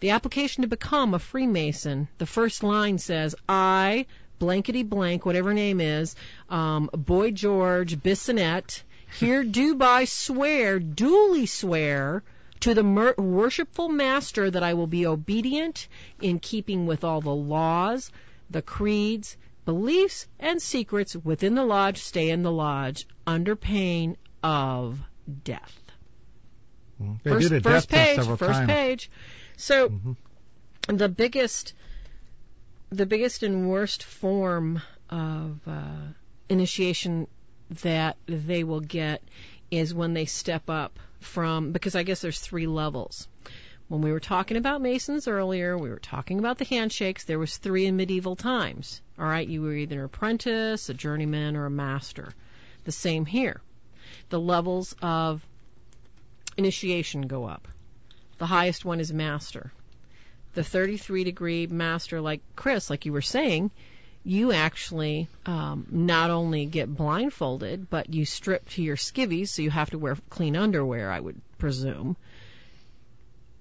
The application to become a Freemason, the first line says, I, blankety blank, whatever name is, Boy George Bissonette, here do by duly swear to the worshipful master that I will be obedient in keeping with all the laws, the creeds, beliefs, and secrets within the lodge, stay in the lodge, under pain of death. First page. So the biggest and worst form of initiation that they will get is when they step up from, because I guess there's 3 levels. When we were talking about Masons earlier, we were talking about the handshakes. There was 3 in medieval times. All right, you were either an apprentice, a journeyman, or a master. The same here. The levels of initiation go up. The highest one is master. The 33-degree master, like Chris, like you were saying, you actually not only get blindfolded, but you strip to your skivvies, so you have to wear clean underwear, I would presume.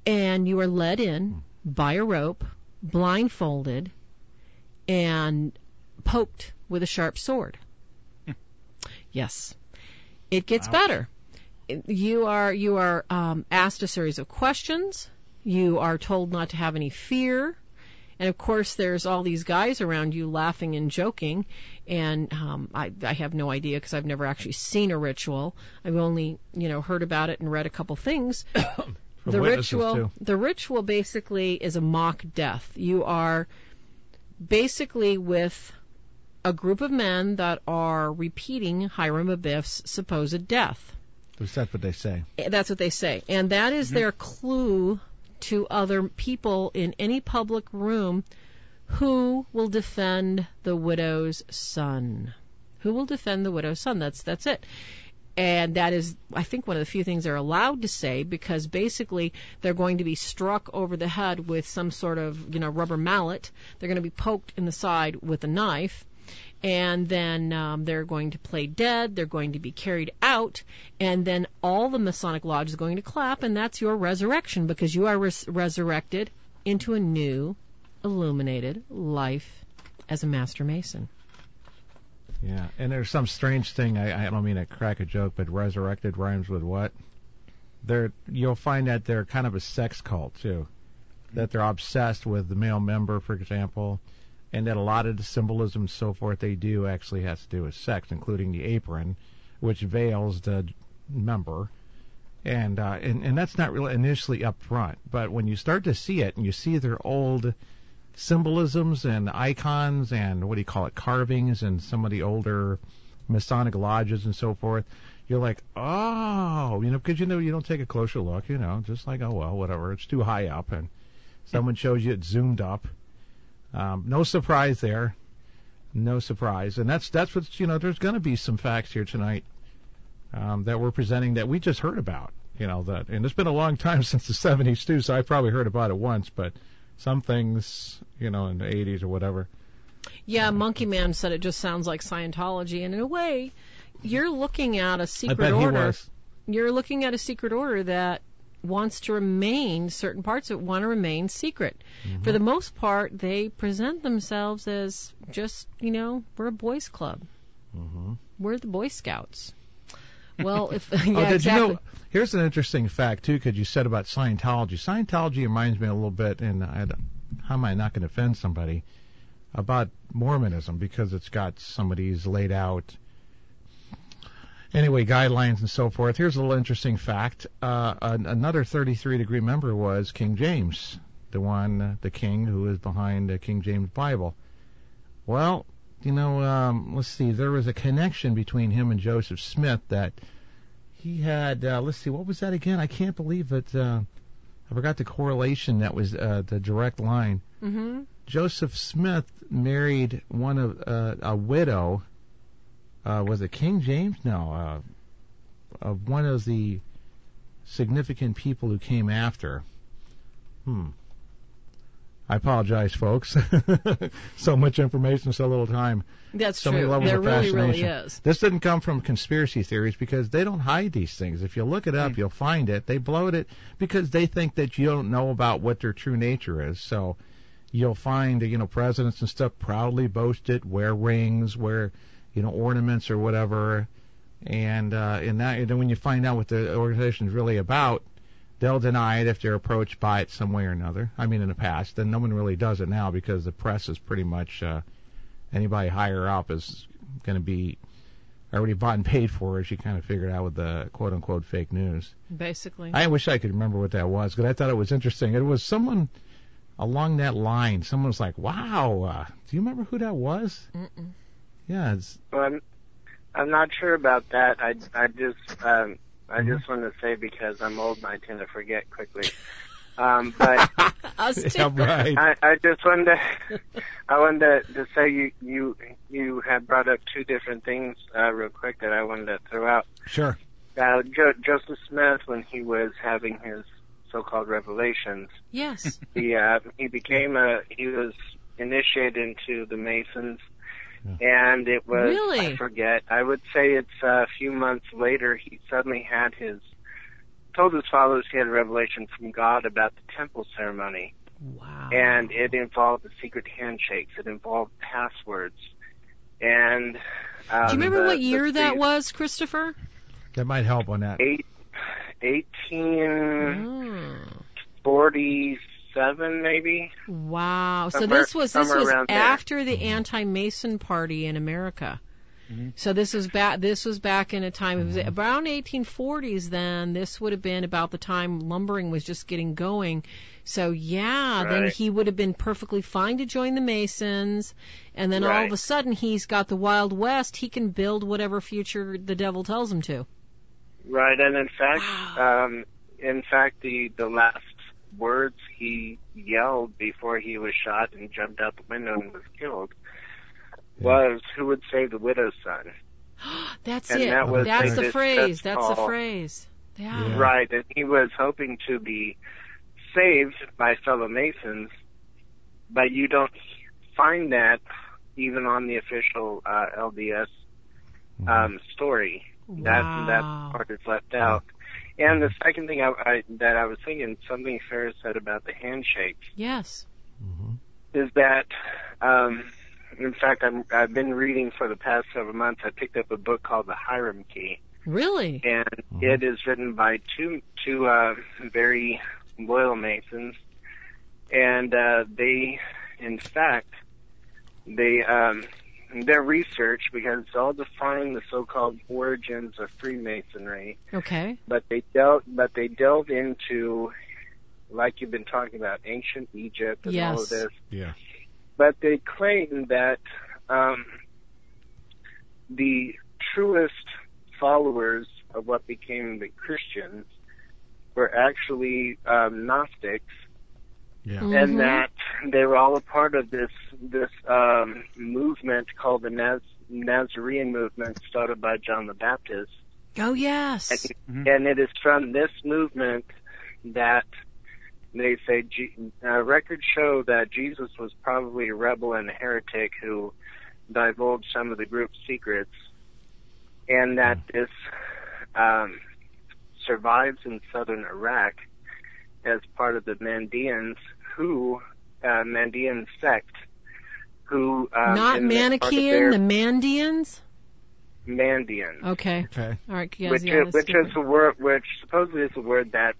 And you are led in by a rope, blindfolded, and poked with a sharp sword. Yes. It gets better. You are asked a series of questions. You are told not to have any fear. And, of course, there's all these guys around you laughing and joking. And I have no idea because I've never actually seen a ritual. I've only, heard about it and read a couple things. The ritual basically is a mock death. You are basically with a group of men that are repeating Hiram Abiff's supposed death. That's what they say. That's what they say. And that is their clue to other people in any public room who will defend the widow's son. Who will defend the widow's son? That's it. And that is, I think, one of the few things they're allowed to say, because basically they're going to be struck over the head with some sort of, rubber mallet. They're going to be poked in the side with a knife. And then they're going to play dead. They're going to be carried out. And then all the Masonic Lodge is going to clap, and that's your resurrection, because you are resurrected into a new, illuminated life as a Master Mason. Yeah, and there's some strange thing, I don't mean to crack a joke, but resurrected rhymes with what? You'll find that they're kind of a sex cult, too. That they're obsessed with the male member, for example. And that a lot of the symbolism and so forth they do actually has to do with sex, including the apron, which veils the member. And that's not really initially up front. But when you start to see it, and you see their old symbolisms and icons and, carvings, and some of the older Masonic lodges and so forth, you're like, oh, because you don't take a closer look, just like, oh, well, whatever, it's too high up, and someone shows you it's zoomed up. No surprise there. No surprise. And that's what's, there's going to be some facts here tonight that we're presenting that we just heard about, and it's been a long time since the 70s, too, so I probably heard about it once, but some things, in the 80s or whatever. Yeah, Monkey Man said it just sounds like Scientology, and in a way, you're looking at a secret order. He was. You're looking at a secret order that wants to remain, certain parts of it want to remain secret. Mm-hmm. For the most part, they present themselves as just, we're a boys club. Mm-hmm. We're the Boy Scouts. Well, exactly. Here's an interesting fact, too, because you said about Scientology. Scientology reminds me a little bit, and how am I not going to offend somebody, about Mormonism, because it's got some of these laid out, anyway, guidelines and so forth. Here's a little interesting fact. Another 33-degree member was King James, the king who is behind the King James Bible. Well, let's see, there was a connection between him and Joseph Smith that he had, let's see, what was that again? I can't believe it. I forgot the correlation that was the direct line. Mm-hmm. Joseph Smith married a widow. Was it King James? No, of one of the significant people who came after. I apologize, folks. So much information, so little time. That's so true. Many levels there of really fascination. is. This didn't come from conspiracy theories because they don't hide these things. If you look it up, you'll find it. They bloat it because they think that you don't know about what their true nature is. So you'll find, presidents and stuff proudly boast it, wear rings, wear, ornaments or whatever. And then when you find out what the organization is really about, they'll deny it if they're approached by it some way or another. I mean, in the past. Then no one really does it now because the press is pretty much anybody higher up is going to be already bought and paid for, as you kind of figured out with the quote-unquote fake news. Basically. I wish I could remember what that was because I thought it was interesting. It was someone along that line. Someone was like, wow, do you remember who that was? Mm-mm. Yeah. Well, I'm not sure about that. I just want to say because I'm old and I tend to forget quickly. But Us too. Yeah, right. I just wanted to say you had brought up two different things real quick that I wanted to throw out. Sure. Joseph Smith, when he was having his so-called revelations, yes, he was initiated into the Masons. And it was, really? I forget, I would say it's a few months later, he suddenly told his followers he had a revelation from God about the temple ceremony. Wow. And it involved the secret handshakes. It involved passwords. And do you remember what year that was, Christopher? That might help on that. 1847, maybe. Wow. So Somewhere this was after the anti-Mason party in America. Mm-hmm. So this was back in a time, it was around 1840s then. This would have been about the time lumbering was just getting going. So yeah, then he would have been perfectly fine to join the Masons, and then all of a sudden he's got the Wild West. He can build whatever future the devil tells him to. Right, and in fact, the last words he yelled before he was shot and jumped out the window and was killed was, "Who would save the widow's son?" That's and it. That's the phrase. That's the phrase. Yeah. Right, and he was hoping to be saved by fellow Masons, but you don't find that even on the official LDS story. Wow. That part is left out. And the second thing that I was thinking, something Farah said about the handshakes. Yes. Is that, in fact, I've been reading for the past several months. I picked up a book called The Hiram Key. Really? And it is written by two very loyal Masons, and they, in fact, their research, because it's all defining the so-called origins of Freemasonry. Okay. But they delve into, like you've been talking about, ancient Egypt and all of this. Yeah. But they claim that the truest followers of what became the Christians were actually Gnostics, and that they were all a part of this movement called the Nazarene movement, started by John the Baptist. Oh, yes. And it is from this movement that they say records show that Jesus was probably a rebel and a heretic who divulged some of the group's secrets, and that this survives in southern Iraq as part of the Mandeans, Mandean sect, who not Manichaean, the Mandeans. Mandean. Okay. All right. Yes, which is a word, which supposedly is a word that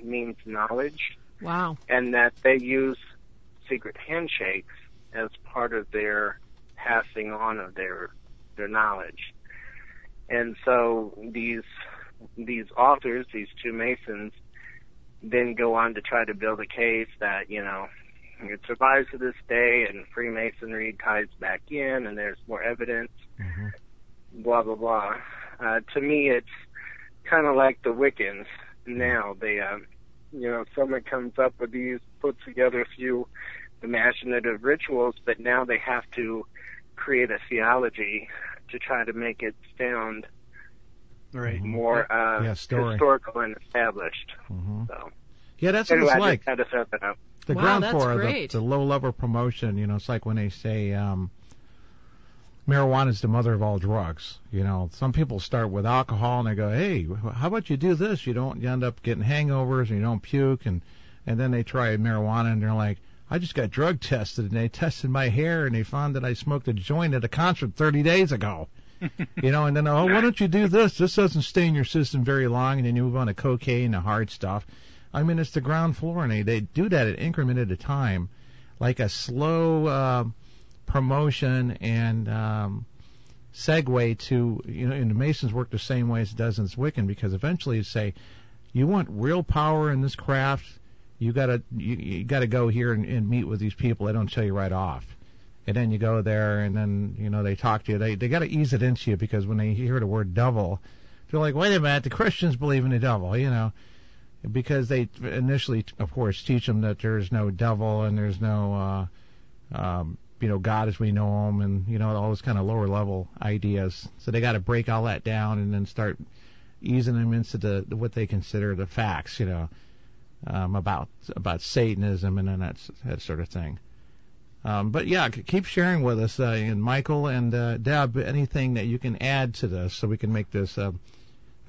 means knowledge. Wow. And that they use secret handshakes as part of their passing on of their knowledge. And so these authors, these two Masons, then go on to try to build a case that, it survives to this day and Freemasonry ties back in and there's more evidence, blah, blah, blah. To me, it's kind of like the Wiccans now. They, someone comes up with these, puts together a few imaginative rituals, but now they have to create a theology to try to make it sound more historical and established. So, yeah, that's what it's like. I just had to set that up. The ground floor, the low-level promotion, it's like when they say marijuana is the mother of all drugs. Some people start with alcohol and they go, hey, how about you do this? You end up getting hangovers and you don't puke, and then they try marijuana and they're like, I just got drug tested, and they tested my hair and they found that I smoked a joint at a concert 30 days ago. And then, why don't you do this? This doesn't stay in your system very long, and then you move on to cocaine, the hard stuff. I mean, it's the ground floor, and they do that at increment at a time, like a slow promotion and segue to, and the Masons work the same way as it does in Wiccan, because eventually you say, you want real power in this craft, you gotta go here and meet with these people. They don't tell you right off. And then you go there, and then, they talk to you. They got to ease it into you, because when they hear the word devil, they're like, wait a minute, the Christians believe in the devil, because they initially, of course, teach them that there's no devil and there's no, God as we know him, and, all those kind of lower level ideas. So they got to break all that down and then start easing them into what they consider the facts, about Satanism and then that sort of thing. But yeah, keep sharing with us, and Michael and Deb, anything that you can add to this so we can make this as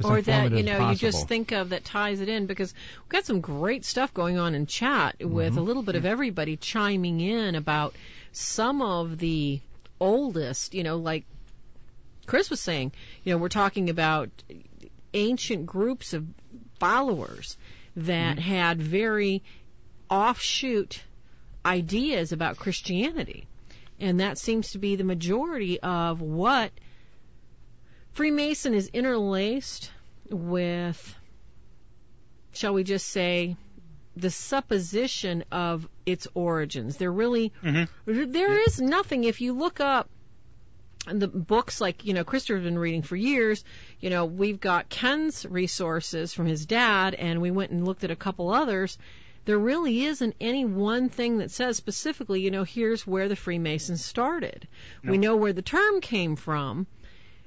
or that you just think of that ties it in, because we've got some great stuff going on in chat with a little bit of everybody chiming in about some of the oldest, like Chris was saying, we're talking about ancient groups of followers that had very offshoot ideas about Christianity, and that seems to be the majority of what Freemason is interlaced with, shall we just say, the supposition of its origins. There really, there is nothing. If you look up the books like, Christopher's been reading for years, we've got Ken's resources from his dad, and we went and looked at a couple others. There really isn't any one thing that says specifically, here's where the Freemasons started. No. We know where the term came from,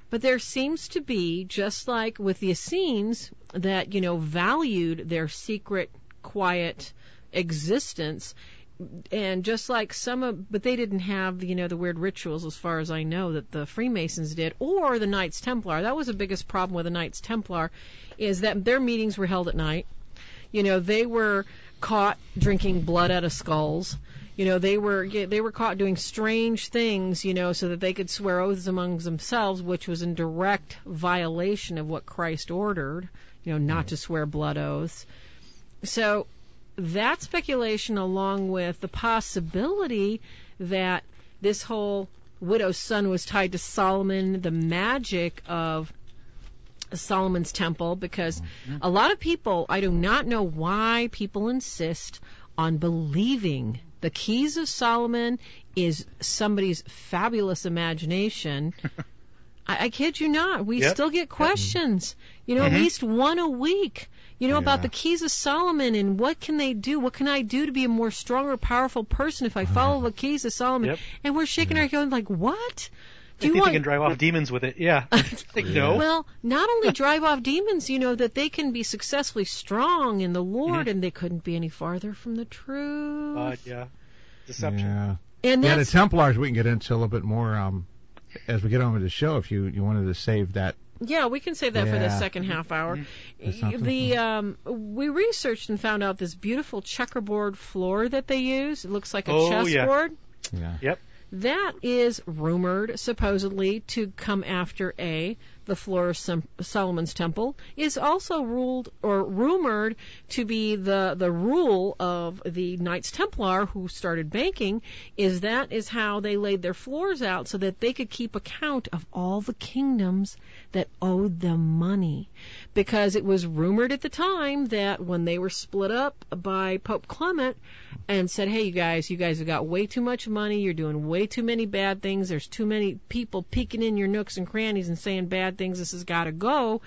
but there seems to be, just like with the Essenes, that, valued their secret, quiet existence, and just like but they didn't have, the weird rituals, as far as I know, that the Freemasons did, or the Knights Templar. That was the biggest problem with the Knights Templar, is that their meetings were held at night. They were caught drinking blood out of skulls. They were caught doing strange things, so that they could swear oaths among themselves, which was in direct violation of what Christ ordered, not to swear blood oaths. So that speculation, along with the possibility that this whole widow's son was tied to Solomon, the magic of Solomon's temple, because a lot of people, I do not know why people insist on believing the keys of Solomon is somebody's fabulous imagination. I kid you not. We Yep. still get questions. You know, at least one a week. You know, about the keys of Solomon and what can they do? What can I do to be a more stronger, powerful person if I follow the keys of Solomon? Yep. And we're shaking our head like, what? I think they can drive off demons with it. Yeah. Like, no. Well, not only drive off demons, you know, that they can be successfully strong in the Lord, and they couldn't be any farther from the truth. Yeah. Deception. Yeah. And The Templars we can get into a little bit more as we get on with the show if you wanted to save that. Yeah, we can save that for the second half hour. We researched and found out this beautiful checkerboard floor that they use. It looks like a chessboard. Yeah. Yep. That is rumored, supposedly, to come after the floor of Solomon's Temple. Is also rumored to be the rule of the Knights Templar who started banking. That is how they laid their floors out so that they could keep account of all the kingdoms that owed them money. Because it was rumored at the time that when they were split up by Pope Clement and said, hey, you guys have got way too much money, you're doing way too many bad things, there's too many people peeking in your nooks and crannies and saying bad things, this has got to go.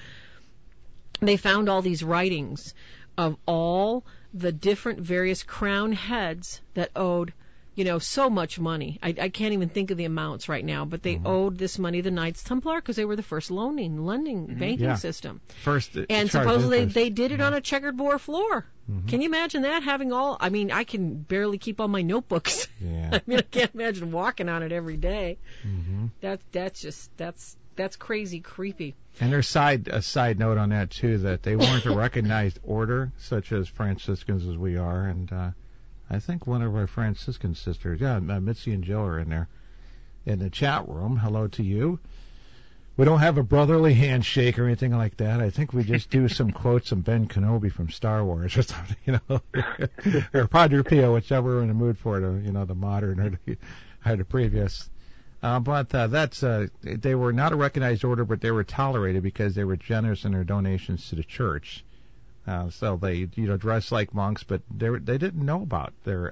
They found all these writings of all the different various crown heads that owed, you know, so much money. I can't even think of the amounts right now, but they owed this money to the Knights Templar because they were the first lending banking system. And supposedly they did it on a checkerboard floor. Can you imagine that? I can barely keep all my notebooks. Yeah. I mean, I can't imagine walking on it every day. That's crazy creepy. And there's a side note on that too, that they weren't a recognized order, such as Franciscans as we are, and I think one of our Franciscan sisters, Mitzi and Jill are in there in the chat room. Hello to you. We don't have a brotherly handshake or anything like that. I think we just do some quotes from Ben Kenobi from Star Wars or something, you know, or Padre Pio, whichever we're in the mood for, the modern or the previous. But they were not a recognized order, but they were tolerated because they were generous in their donations to the church. So they, dressed like monks, but they didn't know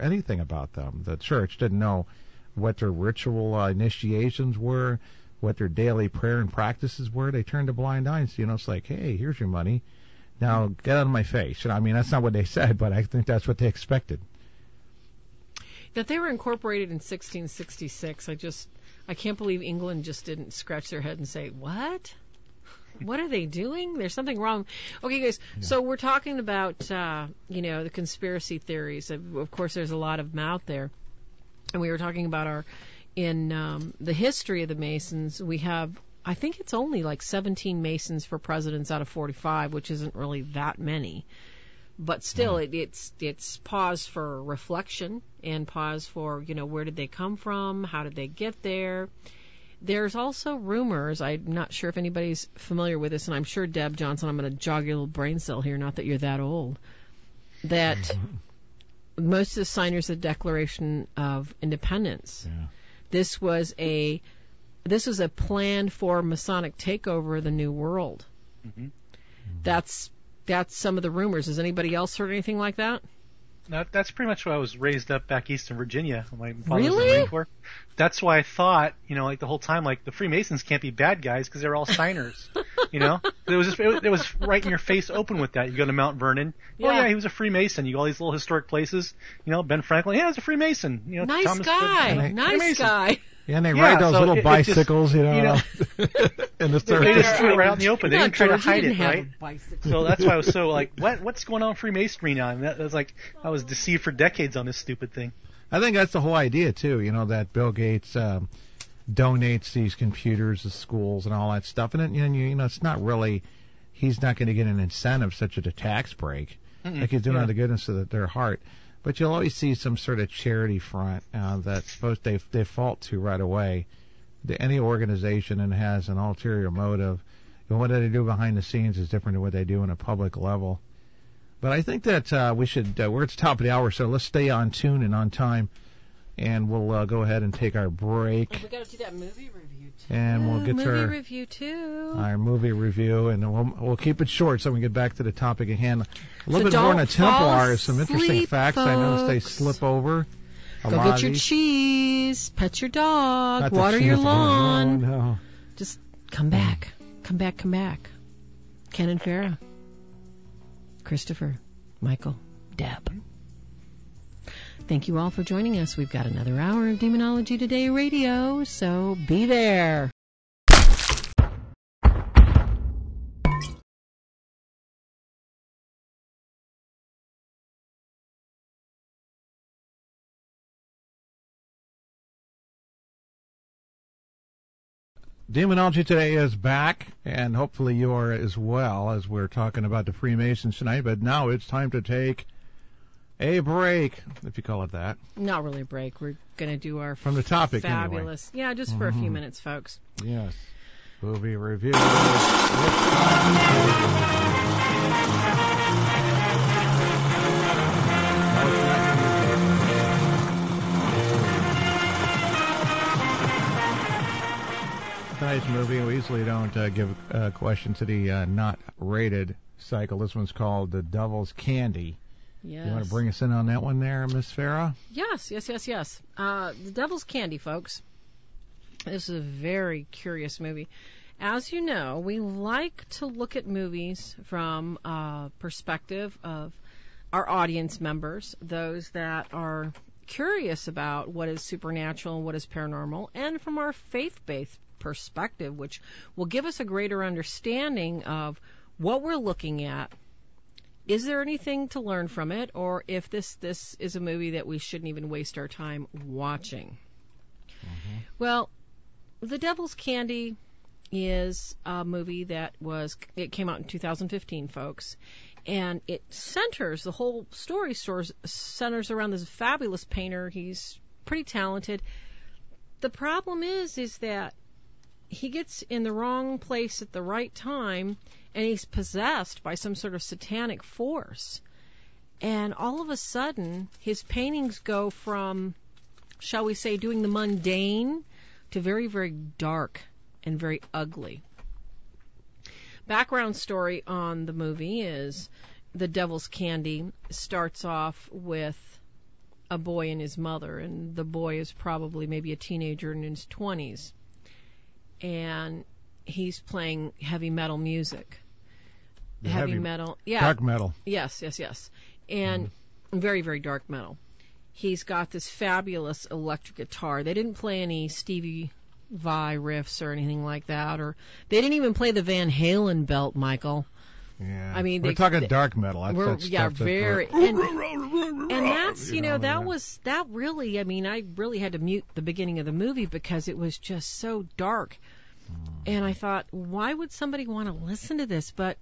anything about them. The church didn't know what their ritual initiations were, what their daily prayer and practices were. They turned a blind eye. It's like, hey, here's your money. Now get out of my face. I mean, that's not what they said, but I think that's what they expected. That they were incorporated in 1666. I can't believe England just didn't scratch their head and say, what? What are they doing? There's something wrong. Okay, guys, so we're talking about, the conspiracy theories. Of course, there's a lot of them out there. And we were talking about in the history of the Masons, we have, I think it's only like 17 Masons for presidents out of 45, which isn't really that many. But still, it's pause for reflection and pause for, where did they come from? How did they get there? There's also rumors, I'm not sure if anybody's familiar with this, and I'm sure, Deb Johnson, I'm going to jog your little brain cell here, not that you're that old, that most of the signers of the Declaration of Independence, this was a plan for Masonic takeover of the New World. Mm-hmm. That's some of the rumors. Has anybody else heard anything like that? No, that's pretty much why I was raised up back east in Virginia. My father was in the Really? Marine Corps. That's why I thought, like the whole time, like the Freemasons can't be bad guys because they're all signers. It was right in your face, open with that. You go to Mount Vernon. Yeah. Oh yeah, he was a Freemason. You go all these little historic places. Ben Franklin, yeah, he was a Freemason. Nice Thomas guy, nice guy. Yeah, and they ride those little bicycles, in the circus. They just threw it right out in the open. They didn't try to George, hide you it, didn't have right? a bicycle. So that's why I was so like, what's going on in Freemasonry now? And that was like, I was deceived for decades on this stupid thing. I think that's the whole idea too. That Bill Gates donates these computers to schools and all that stuff, and it's not really. He's not going to get an incentive such as a tax break, like he's doing out of the goodness of their heart. But you'll always see some sort of charity front that's supposed to default to right away. Any organization that has an ulterior motive, what they do behind the scenes is different than what they do on a public level. But I think that we should, we're at the top of the hour, so let's stay on tune and on time, and we'll go ahead and take our break. We got to do that movie review too. And we'll get movie review too. Our movie review, and we'll keep it short so we can get back to the topic at hand. A little bit more on the Templars, some interesting facts folks. I noticed they slip over. Go get your cheese, pet your dog, water your lawn. Oh, no. Just Come back. Come back, come back. Ken and Farah. Christopher. Michael. Deb. Thank you all for joining us. We've got another hour of Demonology Today radio, so be there. Demonology Today is back, and hopefully you are as well, as we're talking about the Freemasons tonight. But now it's time to take a break, if you call it that. Not really a break. We're going to do our from the topic fabulous. Anyway. Yeah, just for a few minutes, folks. Yes. Movie review. Tonight's movie, we usually don't give a question to the not rated cycle. This one's called The Devil's Candy. Yes. You want to bring us in on that one there, Miss Farah? Yes. The Devil's Candy, folks. This is a very curious movie. As you know, we like to look at movies from a perspective of our audience members, those that are curious about what is supernatural and what is paranormal, and from our faith-based perspective, which will give us a greater understanding of what we're looking at. Is there anything to learn from it, or if this is a movie that we shouldn't even waste our time watching? Mm-hmm. Well, The Devil's Candy is a movie that came out in 2015, folks, and it centers, the whole story centers around this fabulous painter. He's pretty talented. The problem is that he gets in the wrong place at the right time, and he's possessed by some sort of satanic force. And all of a sudden, his paintings go from, shall we say, doing the mundane to very, very dark and very ugly. Background story on the movie is The Devil's Candy starts off with a boy and his mother, and the boy is probably maybe a teenager in his 20s. And he's playing heavy metal music. Heavy metal. Yeah. Dark metal. Yes. And very, very dark metal. He's got this fabulous electric guitar. They didn't play any Stevie Vai riffs or anything like that, or they didn't even play the Van Halen belt, Michael. Yeah. I mean, we're talking dark metal. That's very. And that's, that really, I mean, I really had to mute the beginning of the movie because it was just so dark. And I thought, why would somebody want to listen to this? But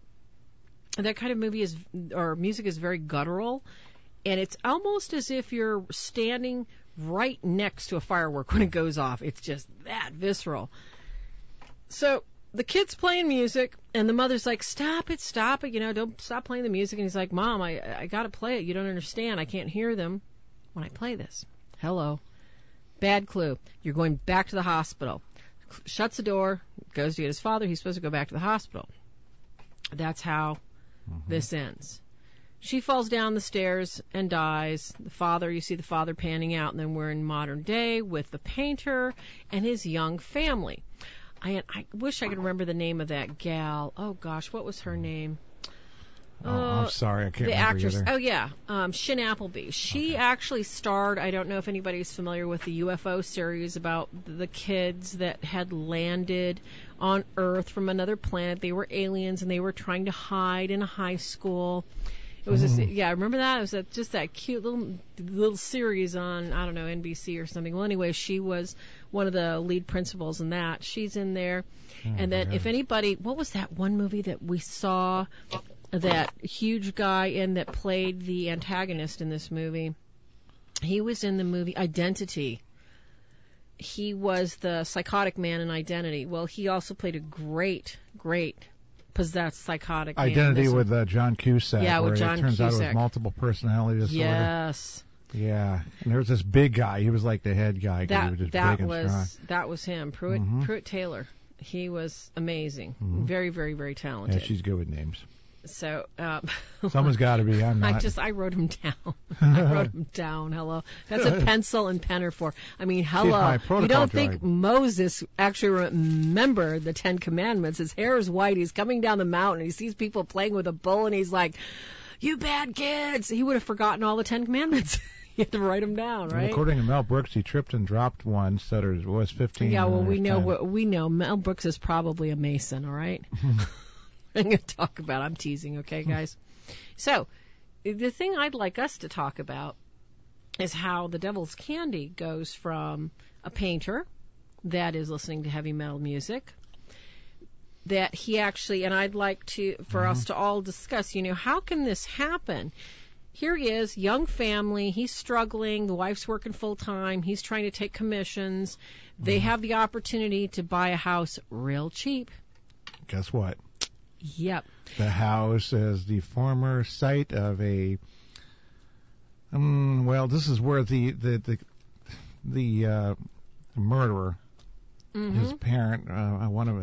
that kind of music is very guttural, and it's almost as if you're standing right next to a firework when it goes off. It's just that visceral. So the kid's playing music, and the mother's like, stop it, don't stop playing the music. And he's like, Mom, I got to play it. You don't understand. I can't hear them when I play this. Hello. Bad clue. You're going back to the hospital. Shuts the door, goes to get his father. He's supposed to go back to the hospital. That's how this ends. She falls down the stairs and dies. You see the father panning out, and then we're in modern day with the painter and his young family. I wish I could remember the name of that gal. Oh, gosh, what was her name? I'm sorry, I can't remember. The actress. Either. Oh, yeah, Shin Appleby. She actually starred, I don't know if anybody's familiar with the UFO series about the kids that had landed on Earth from another planet. They were aliens, and they were trying to hide in a high school. It was remember that? It was just that cute little series on, I don't know, NBC or something. Well, anyway, she was one of the lead principals in that. She's in there. And then if anybody, what was that one movie that we saw that huge guy in that played the antagonist in this movie? He was in the movie Identity. He was the psychotic man in Identity. Well, he also played a great possessed psychotic man. Identity with John Cusack. Yeah, with John Cusack. It turns out it was multiple personality disorder. Yes. Yeah, and there was this big guy. He was like the head guy. He was just big and strong. That was him, Pruitt Taylor. He was amazing. Very, very, very talented. Yeah, she's good with names. So someone's got to be. I'm not. I wrote them down. I wrote them down. Hello, that's what pencil and pen are for. I mean, hello. You don't think Moses actually remembered the 10 Commandments? His hair is white. He's coming down the mountain. He sees people playing with a bull, and he's like, "You bad kids!" He would have forgotten all the 10 Commandments. You have to write them down, right? Well, according to Mel Brooks, he tripped and dropped one, so there was 15. Yeah, well, we know Mel Brooks is probably a Mason, all right? I'm going to talk about. I'm teasing, okay, guys? So, the thing I'd like us to talk about is how the Devil's Candy goes from a painter that is listening to heavy metal music, that he actually, and I'd like to, for us to all discuss, how can this happen? Here he is, young family, he's struggling, the wife's working full time, he's trying to take commissions, they have the opportunity to buy a house real cheap. Guess what? Yep. The house is the former site of a. This is where the murderer, his parent,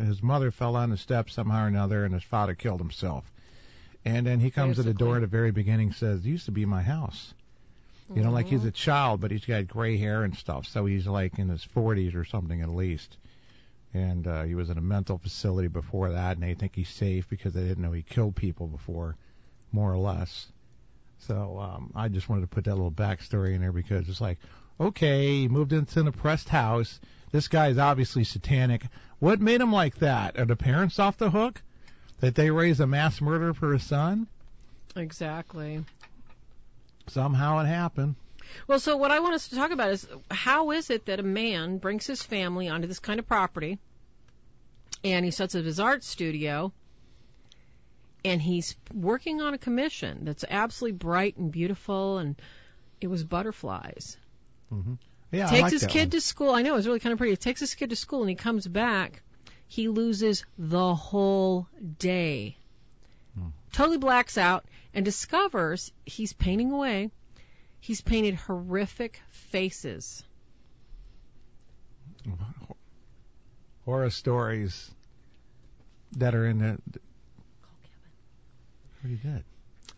his mother fell on the steps somehow or another, and his father killed himself. And then he comes to the door at the very beginning, says, "It used to be my house." Like he's a child, but he's got gray hair and stuff, so he's like in his 40s or something at least. And he was in a mental facility before that, and they think he's safe because they didn't know he killed people before, more or less. So I just wanted to put that little backstory in there because it's like, okay, he moved into an oppressed house. This guy's obviously satanic. What made him like that? Are the parents off the hook? That they raised a mass murderer for his son? Exactly. Somehow it happened. Well, so what I want us to talk about is how is it that a man brings his family onto this kind of property and he sets up his art studio and he's working on a commission that's absolutely bright and beautiful and it was butterflies. Mm-hmm. Yeah, Takes his kid to school. I know, it's really kind of pretty. He takes his kid to school and he comes back. He loses the whole day. Totally blacks out and discovers he's painting away. He's painted horrific faces. Horror stories that are in the. What are you did?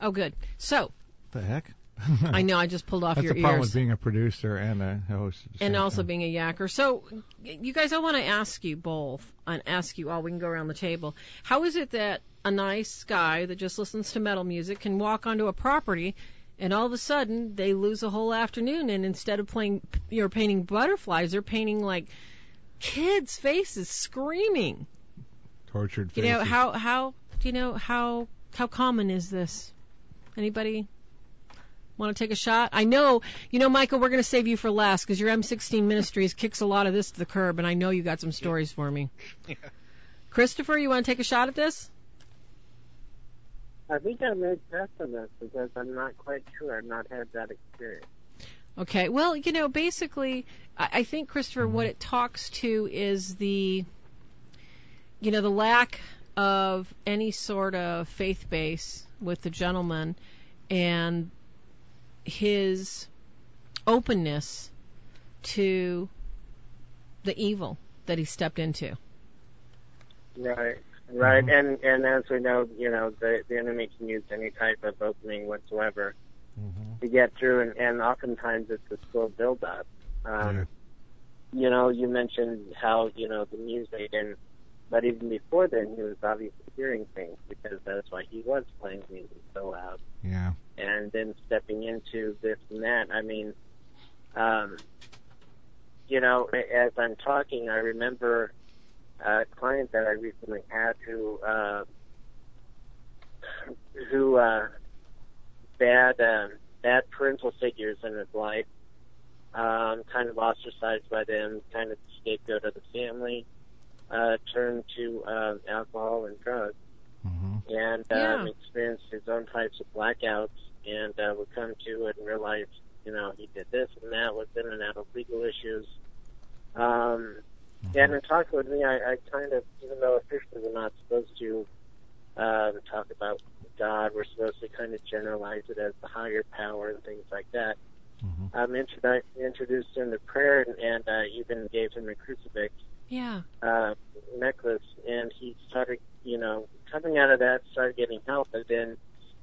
Oh, good. So. The heck? I know. I just pulled off your ears. That's the problem with being a producer and a host. And also being a yacker. So, you guys, I want to ask you both, and ask you all. We can go around the table. How is it that a nice guy that just listens to metal music can walk onto a property? And all of a sudden, they lose a whole afternoon, and instead of painting butterflies, they're painting like kids' faces, screaming. Tortured faces. How common is this? Anybody want to take a shot? I know, Michael, we're going to save you for last because your M16 Ministries kicks a lot of this to the curb, and I know you got some stories for me. Yeah. Christopher, you want to take a shot at this? I think I may pass on this because I'm not quite sure. I've not had that experience. Okay. Well, basically, I think, Christopher, what it talks to is the lack of any sort of faith base with the gentleman and his openness to the evil that he stepped into. Right. Right, and as we know, the enemy can use any type of opening whatsoever to get through, and oftentimes it's a slow build-up. You mentioned how, the music, but even before then, he was obviously hearing things because that's why he was playing music so loud. Yeah. And then stepping into this and that, I mean, as I'm talking, I remember a client that I recently had who bad parental figures in his life, kind of ostracized by them, kind of scapegoat of the family, turned to alcohol and drugs, and experienced his own types of blackouts, and would come to it and realize, he did this and that, was in and out of legal issues. And in talking with me, I kind of, even though officially we're not supposed to talk about God, we're supposed to kind of generalize it as the higher power and things like that. Introduced him to prayer and even gave him a crucifix necklace, and he started, kind coming out of that, started getting help, and then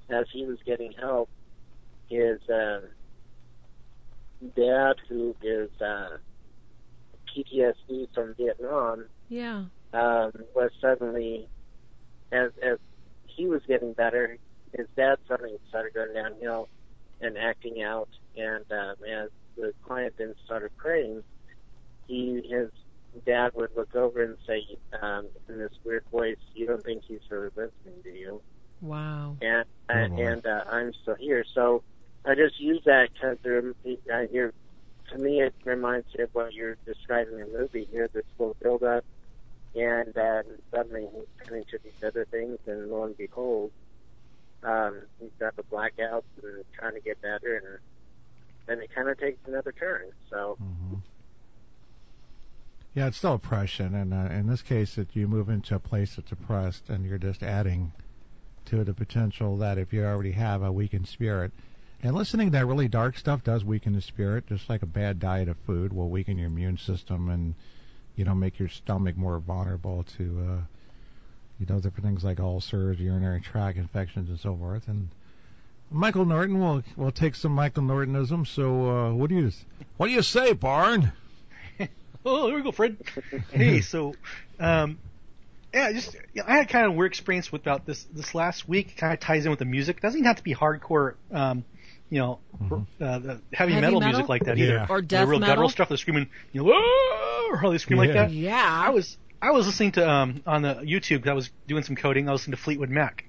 as he was getting help, his dad, who is PTSD from Vietnam, was suddenly, as he was getting better, his dad suddenly started going downhill and acting out, and as the client then started praying, his dad would look over and say, in this weird voice, "You don't think he's really listening, do you?" Wow. And I'm still here. So I just use that because to me, it reminds me of what you're describing in the movie here, this slow build-up, and suddenly he's turning to these other things, and lo and behold, he's got the blackouts and trying to get better, and then it kind of takes another turn. So. Mm-hmm. Yeah, it's still oppression, and in this case, that you move into a place that's oppressed, and you're just adding to the potential that if you already have a weakened spirit, and listening to that really dark stuff does weaken the spirit, just like a bad diet of food will weaken your immune system and, make your stomach more vulnerable to, different things like ulcers, urinary tract infections, and so forth. And Michael Norton, we'll take some Michael Nortonism. So, what do you say, Barn? Oh, there we go, Fred. Hey, so, I had kind of a weird experience with this last week. It kind of ties in with the music. It doesn't even have to be hardcore, the heavy metal music like that either. Or death real metal. guttural stuff. They're screaming, or how they scream like that. Yeah. I was listening to on the YouTube. 'Cause I was doing some coding. I was listening to Fleetwood Mac.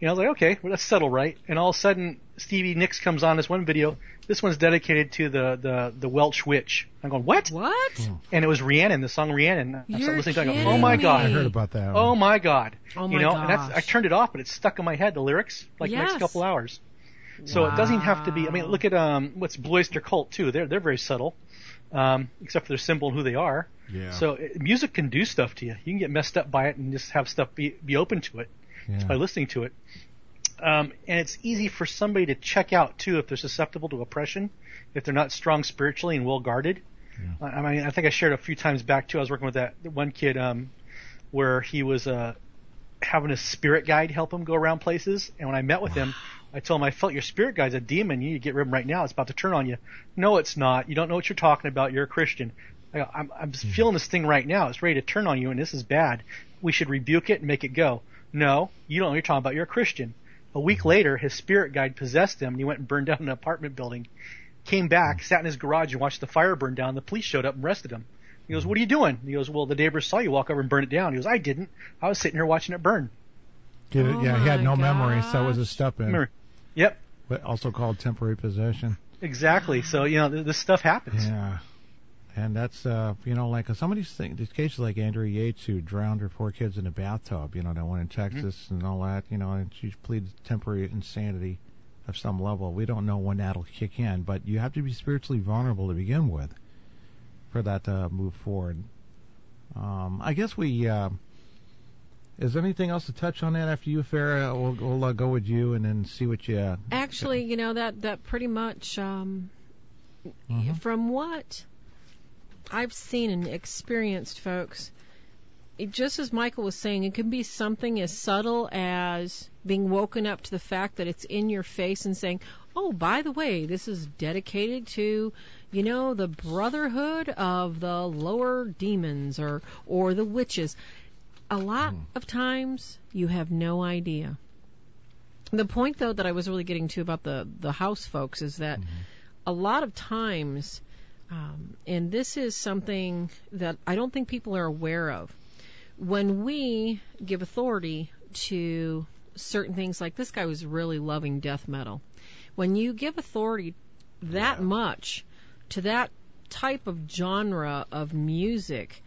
I was like, okay, well, that's subtle, right? And all of a sudden, Stevie Nicks comes on this one video. This one's dedicated to the Welsh witch. I'm going, what? What? And it was Rhiannon, the song Rhiannon. I started listening to it. I go, oh my me. God. I heard about that one. Oh my God. Oh my gosh. And I turned it off, but it's stuck in my head, the lyrics, the next couple hours. So it doesn't have to be, look at what's Blue Oyster Cult too. They're very subtle, except for their symbol and who they are. Yeah. So music can do stuff to you. You can get messed up by it and just have stuff be open to it just by listening to it. And it's easy for somebody to check out too if they're susceptible to oppression, if they're not strong spiritually and well guarded. Yeah. I think I shared a few times back too. I was working with that one kid where he was having a spirit guide help him go around places. And when I met with him, I told him, I felt your spirit guide's a demon. You need to get rid of him right now. It's about to turn on you. No, it's not. You don't know what you're talking about. You're a Christian. I'm feeling this thing right now. It's ready to turn on you, and this is bad. We should rebuke it and make it go. No, you don't know what you're talking about. You're a Christian. A week later, his spirit guide possessed him, and he went and burned down an apartment building. Came back, sat in his garage, and watched the fire burn down. The police showed up and arrested him. He goes, what are you doing? He goes, well, the neighbors saw you walk over and burn it down. He goes, I didn't. I was sitting here watching it burn. He had no memory, so it was a step in. Memory. Yep. But also called temporary possession. Exactly. So, this stuff happens. Yeah. And that's, like some of these cases like Andrea Yates, who drowned her 4 kids in a bathtub, that one in Texas and all that, and she pleaded temporary insanity of some level. We don't know when that'll kick in, but you have to be spiritually vulnerable to begin with for that to move forward. I guess is there anything else to touch on that after you, Farah? We'll go with you and then see what you... Actually, that pretty much, from what I've seen and experienced, folks, just as Michael was saying, it can be something as subtle as being woken up to the fact that it's in your face and saying, oh, by the way, this is dedicated to, the brotherhood of the lower demons or the witches. A lot of times you have no idea. The point, though, that I was really getting to about the house folks is that a lot of times, and this is something that I don't think people are aware of, when we give authority to certain things, like this guy was really loving death metal. When you give authority that much to that type of genre of music,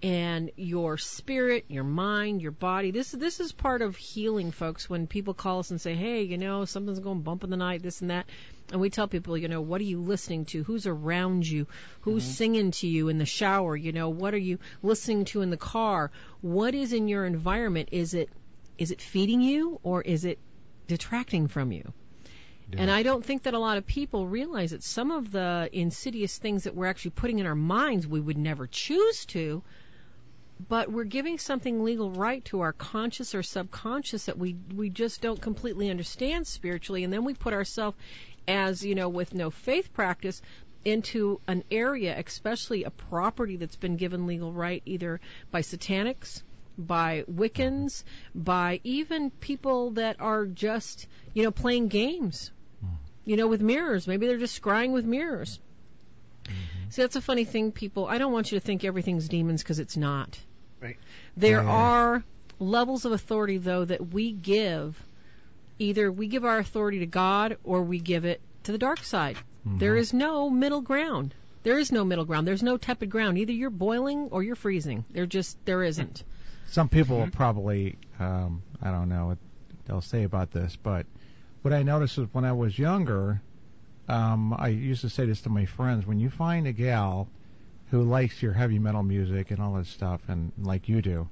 and your spirit, your mind, your body. This is part of healing, folks, when people call us and say, hey, something's going bump in the night, this and that. And we tell people, what are you listening to? Who's around you? Who's singing to you in the shower? What are you listening to in the car? What is in your environment? Is it feeding you or is it detracting from you? Yeah. And I don't think that a lot of people realize that some of the insidious things that we're actually putting in our minds we would never choose to, but we're giving something legal right to our conscious or subconscious that we just don't completely understand spiritually, and then we put ourselves, as with no faith practice, into an area, especially a property that's been given legal right either by satanics, by Wiccans, by even people that are just, playing games, with mirrors. Maybe they're just scrying with mirrors. See, that's a funny thing, people. I don't want you to think everything's demons, because it's not. Right. There are levels of authority, though, that we give. Either we give our authority to God or we give it to the dark side. There is no middle ground. There's no tepid ground. Either you're boiling or you're freezing. There isn't. Some people will probably, I don't know what they'll say about this, but what I noticed is when I was younger, I used to say this to my friends: when you find a gal who likes your heavy metal music and all that stuff, and like you do,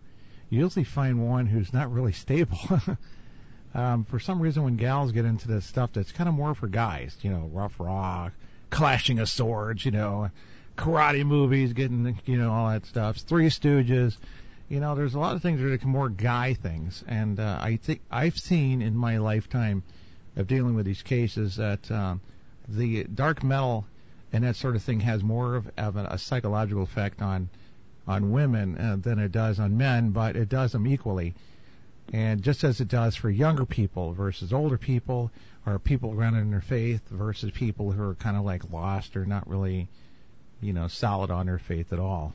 you usually find one who's not really stable. For some reason, when gals get into this stuff that's kind of more for guys, rough rock, clashing of swords, karate movies, getting, all that stuff, Three Stooges, there's a lot of things that are more guy things. And I think I've seen in my lifetime of dealing with these cases that the dark metal and that sort of thing has more of a psychological effect on women than it does on men, but it does them equally. And just as it does for younger people versus older people, or people grounded in their faith versus people who are kind of like lost or not really, solid on their faith at all.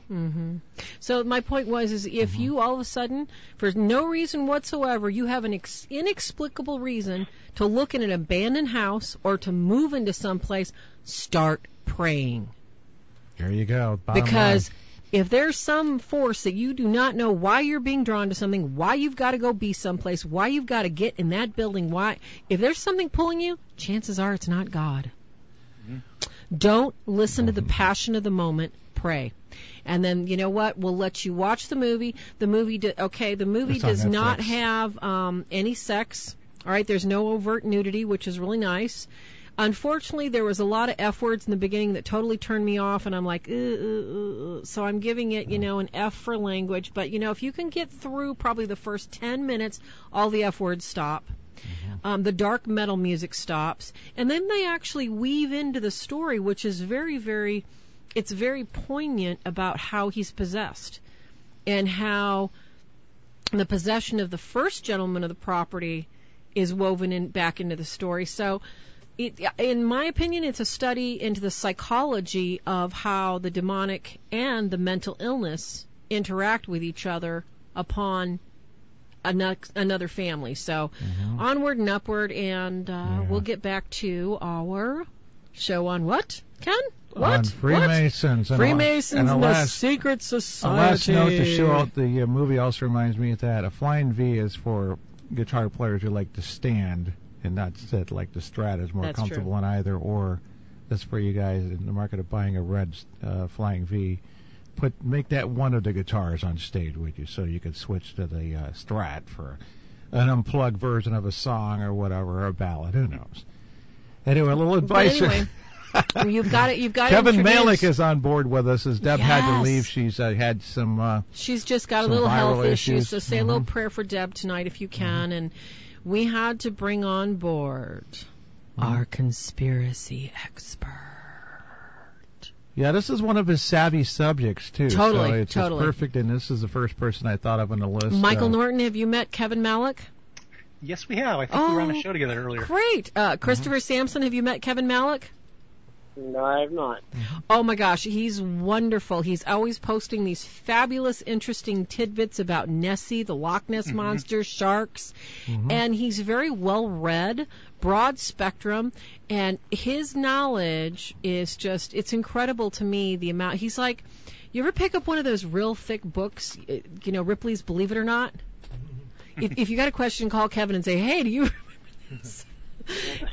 So my point is if you all of a sudden, for no reason whatsoever, you have an inexplicable reason to look in an abandoned house or to move into someplace, start praying. There you go. Because if there's some force that you do not know why you're being drawn to something, why you've got to go be someplace, why you've got to get in that building, if there's something pulling you, chances are it's not God. Don't listen to the passion of the moment. Pray. And then, you know what? We'll let you watch the movie. The movie does not have any sex. All right, there's no overt nudity, which is really nice. Unfortunately, there was a lot of F words in the beginning that totally turned me off, and I'm like, so I'm giving it, an F for language. But, if you can get through probably the first 10 minutes, all the F words stop. The dark metal music stops. And then they actually weave into the story, which is very, very, it's very poignant about how he's possessed and how the possession of the first gentleman of the property is woven back into the story. So, in my opinion, it's a study into the psychology of how the demonic and the mental illness interact with each other upon another family. So onward and upward, and we'll get back to our show on what, Ken? What? On Freemasons. What? Freemasons and the secret society. A last note to show out the movie also reminds me of that. A flying V is for guitar players who like to stand and not sit, like the Strat is more That's comfortable true. on either, or that's for you guys in the market of buying a red flying V. Make that one of the guitars on stage with you, so you could switch to the Strat for an unplugged version of a song or whatever, or a ballad. Who knows? Anyway, a little advice. You've got it. Kevin Malek is on board with us, as Deb had to leave. She's had some. She's just got a little health issues, so say a little Mm-hmm. prayer for Deb tonight if you can. And we had to bring on board our conspiracy expert. Yeah, this is one of his savvy subjects, too. Totally, so it's totally. Perfect, and this is the first person I thought of on the list. Michael Norton, have you met Kevin Malek? Yes, we have. I think we were on a show together earlier. Great. Christopher Samson, have you met Kevin Malek? No, I have not. Oh, my gosh. He's wonderful. He's always posting these fabulous, interesting tidbits about Nessie, the Loch Ness Monster, sharks. And he's very well-read, broad spectrum, and his knowledge is just, it's incredible to me, the amount. He's like, you ever pick up one of those real thick books, Ripley's Believe It or Not? If you got a question, call Kevin and say, hey, do you remember this?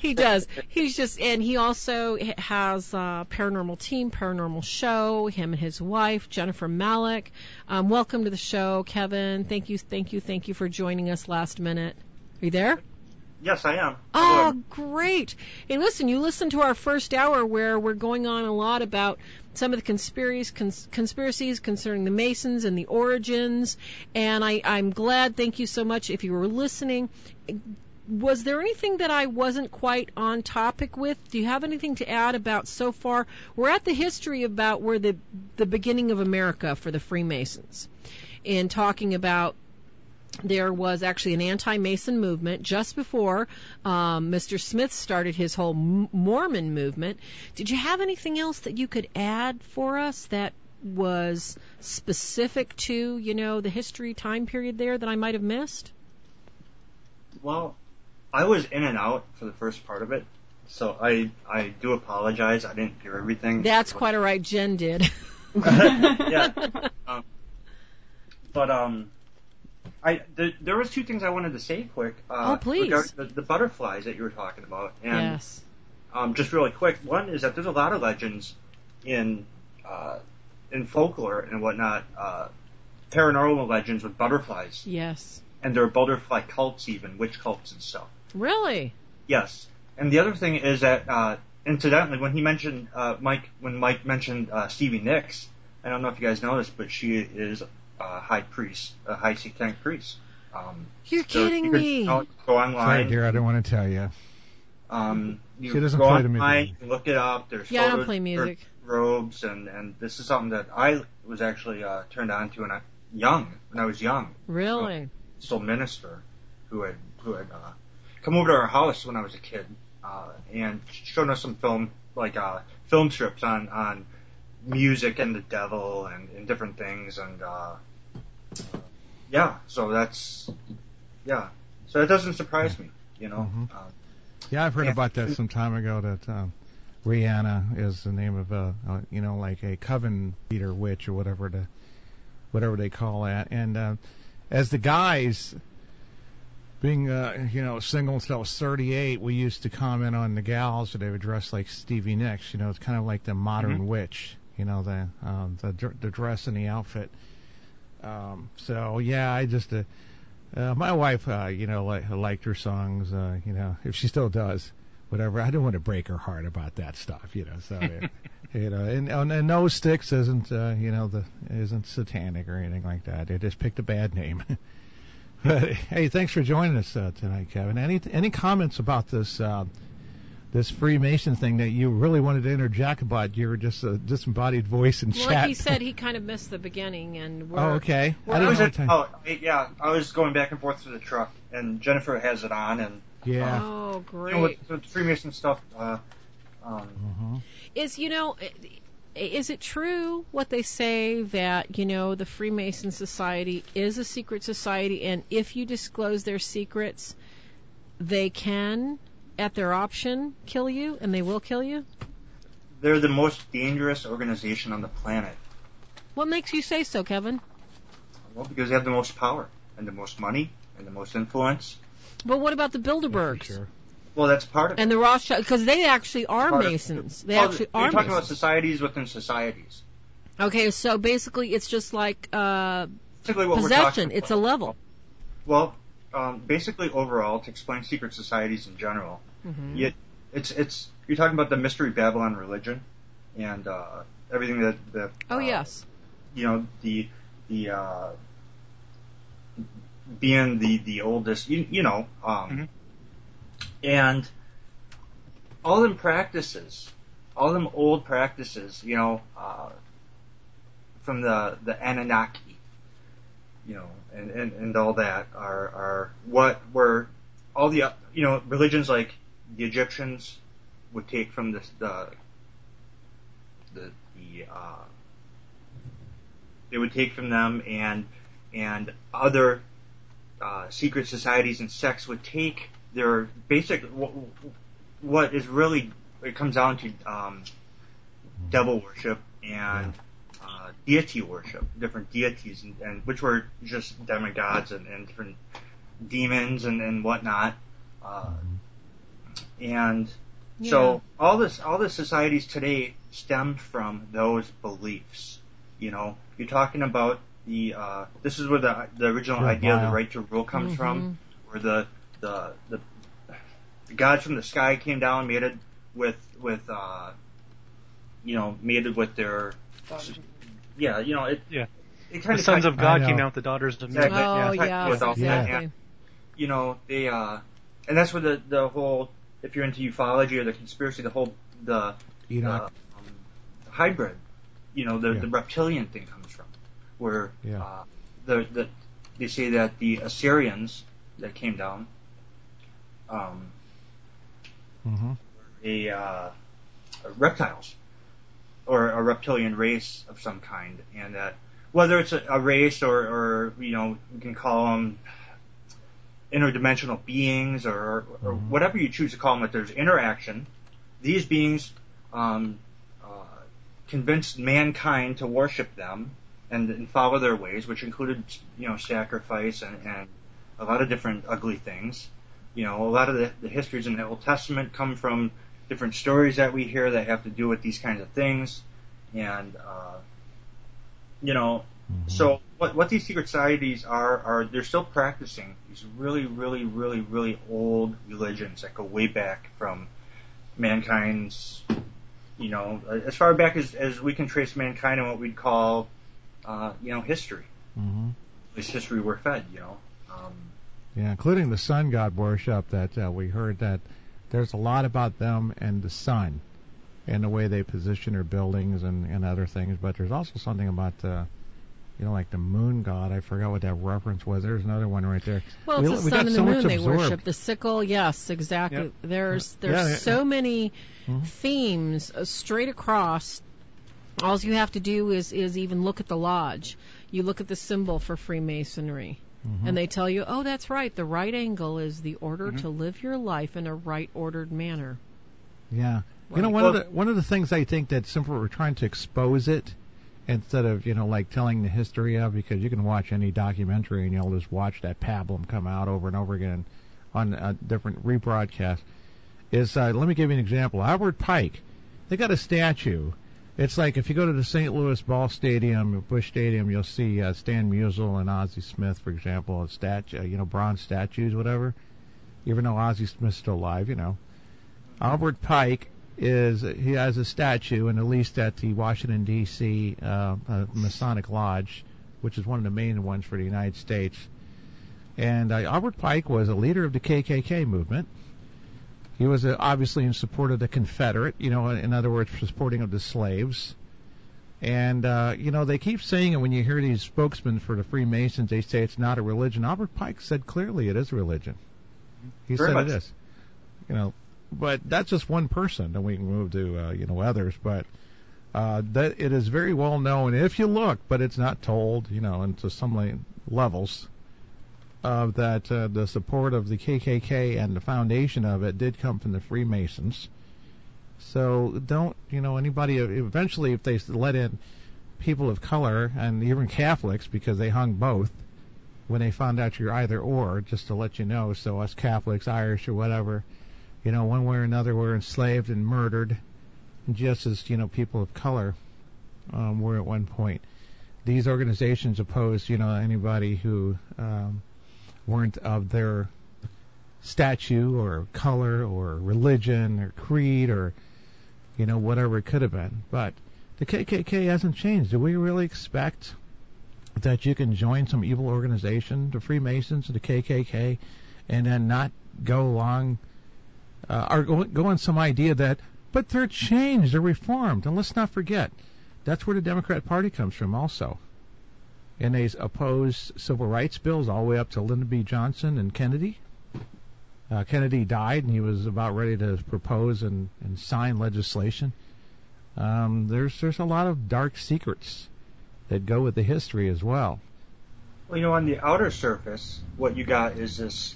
He does. He's just, and he also has a paranormal team, paranormal show, him and his wife, Jennifer Malek. Welcome to the show, Kevin. Thank you for joining us last minute. Are you there? Yes, I am. Oh, great. Hey, listen, you listened to our first hour where we're going on a lot about some of the conspiracies concerning the Masons and the origins, and I'm glad, thank you so much if you were listening. Was there anything that I wasn't quite on topic with? Do you have anything to add about so far? We're at the history about where the beginning of America for the Freemasons, and talking about there was actually an anti-Mason movement just before Mr. Smith started his whole Mormon movement. Did you have anything else that you could add for us that was specific to, the history time period there that I might have missed? Well, I was in and out for the first part of it, so I do apologize. I didn't hear everything. That's quite all right. Jen did. Yeah. There was two things I wanted to say quick. Please. Regarding the butterflies that you were talking about. And, yes. Just really quick, one is that there's a lot of legends in folklore and whatnot, paranormal legends with butterflies. Yes. And there are butterfly cults even, witch cults and stuff. Really? Yes. And the other thing is that, incidentally, when he mentioned, Mike mentioned Stevie Nicks, I don't know if you guys know this, but she is a high satanic priest. You're kidding me. Go online. Sorry, dear, I don't want to tell you. You she doesn't go play the online, music. you look it up. There's I photos don't play music. Robes, and this is something that I was actually turned on to when I was young. Really? Still minister who had come over to our house when I was a kid and shown us some film strips on music and the devil and different things, and so that doesn't surprise me, Mm-hmm. Yeah, I've heard about that some time ago, that Rihanna is the name of like a coven leader witch or whatever they call that, and as the guys, being single until I was 38, we used to comment on the gals that they would dress like Stevie Nicks. It's kind of like the modern witch. The dress and the outfit. I just my wife liked her songs. If she still does, whatever. I don't want to break her heart about that stuff. So and no sticks isn't isn't satanic or anything like that. They just picked a bad name. But hey, thanks for joining us tonight, Kevin. Any comments about this Freemason thing that you really wanted to interject about? You're just a disembodied voice in chat. Like he said, he kind of missed the beginning, and okay. I was going back and forth through the truck, and Jennifer has it on, and oh, great. With Freemason stuff. Is it true what they say that, the Freemason Society is a secret society, and if you disclose their secrets, they can, at their option, kill you, and they will kill you? They're the most dangerous organization on the planet. What makes you say so, Kevin? Well, because they have the most power, and the most money, and the most influence. But what about the Bilderbergs? Yeah, sure. Well, that's part of it. And the Rothschild, because they actually are Masons. You're talking about societies within societies. Okay, so basically it's just like basically what possession. It's a level. Well, basically overall, to explain secret societies in general, it's you're talking about the Mystery Babylon religion and everything that yes. The being the oldest, and all them old practices, from the Anunnaki, and all that are what were all the religions like the Egyptians would take from they would take from them, and other secret societies and sects would take their basic, what is really, it comes down to devil worship and deity worship, different deities, and which were just demigods and different demons and whatnot. So all the societies today stemmed from those beliefs. You're talking about this is where the original idea of the right to rule comes from, where the the gods from the sky came down, mated with their It kind the sons of God came down with the daughters of men. Exactly. And, they and that's where the whole, if you're into ufology or the conspiracy, the hybrid, the reptilian thing comes from, where they say that the Assyrians that came down, reptiles, or a reptilian race of some kind, and that whether it's a race or we can call them interdimensional beings or whatever you choose to call them, that there's interaction. These beings convinced mankind to worship them and follow their ways, which included sacrifice and a lot of different ugly things. A lot of the histories in the Old Testament come from different stories that we hear that have to do with these kinds of things, and so what these secret societies are they're still practicing these really, really, really, really old religions that go way back from mankind's, as far back as we can trace mankind and what we'd call, history. This history we're fed, including the sun god worship that we heard that there's a lot about them and the sun and the way they position their buildings and other things, but there's also something about like the moon god. I forgot what that reference was. There's another one right there. Well, it's the sun and the moon they worship. The sickle, yes, exactly. Yep. There's so many themes straight across. All you have to do is even look at the lodge. You look at the symbol for Freemasonry, and they tell you, oh, that's right. The right angle is the order to live your life in a right ordered manner. Yeah. Right. One of the things I think that simply we're trying to expose it, instead of, like telling the history of, because you can watch any documentary and you'll just watch that pablum come out over and over again on different rebroadcasts, is, let me give you an example. Albert Pike, they got a statue. It's like if you go to the St. Louis Ball Stadium, Busch Stadium, you'll see Stan Musial and Ozzie Smith, for example, bronze statues, whatever. Even though Ozzie Smith's still alive, Albert Pike he has a statue, and at least at the Washington, D.C. Masonic Lodge, which is one of the main ones for the United States. And Albert Pike was a leader of the KKK movement. He was obviously in support of the Confederate, in other words, supporting of the slaves. And, they keep saying it when you hear these spokesmen for the Freemasons, they say it's not a religion. Albert Pike said clearly it is a religion. He said it is. But that's just one person, and we can move to, others. But that it is very well known, if you look, but it's not told, into some levels, that the support of the KKK and the foundation of it did come from the Freemasons. So don't, anybody, eventually if they let in people of color and even Catholics, because they hung both, when they found out you're either or, just to let you know, so us Catholics, Irish, or whatever, one way or another were enslaved and murdered, just as, people of color were at one point. These organizations opposed, anybody who weren't of their statue or color or religion or creed or, whatever it could have been. But the KKK hasn't changed. Do we really expect that you can join some evil organization, the Freemasons, the KKK, and then not go along or go on some idea that, but they're changed, they're reformed. And let's not forget, that's where the Democrat Party comes from also. And they opposed civil rights bills all the way up to Lyndon B. Johnson and Kennedy. Kennedy died, and he was about ready to propose and sign legislation. There's a lot of dark secrets that go with the history as well. Well, on the outer surface, what you got is this,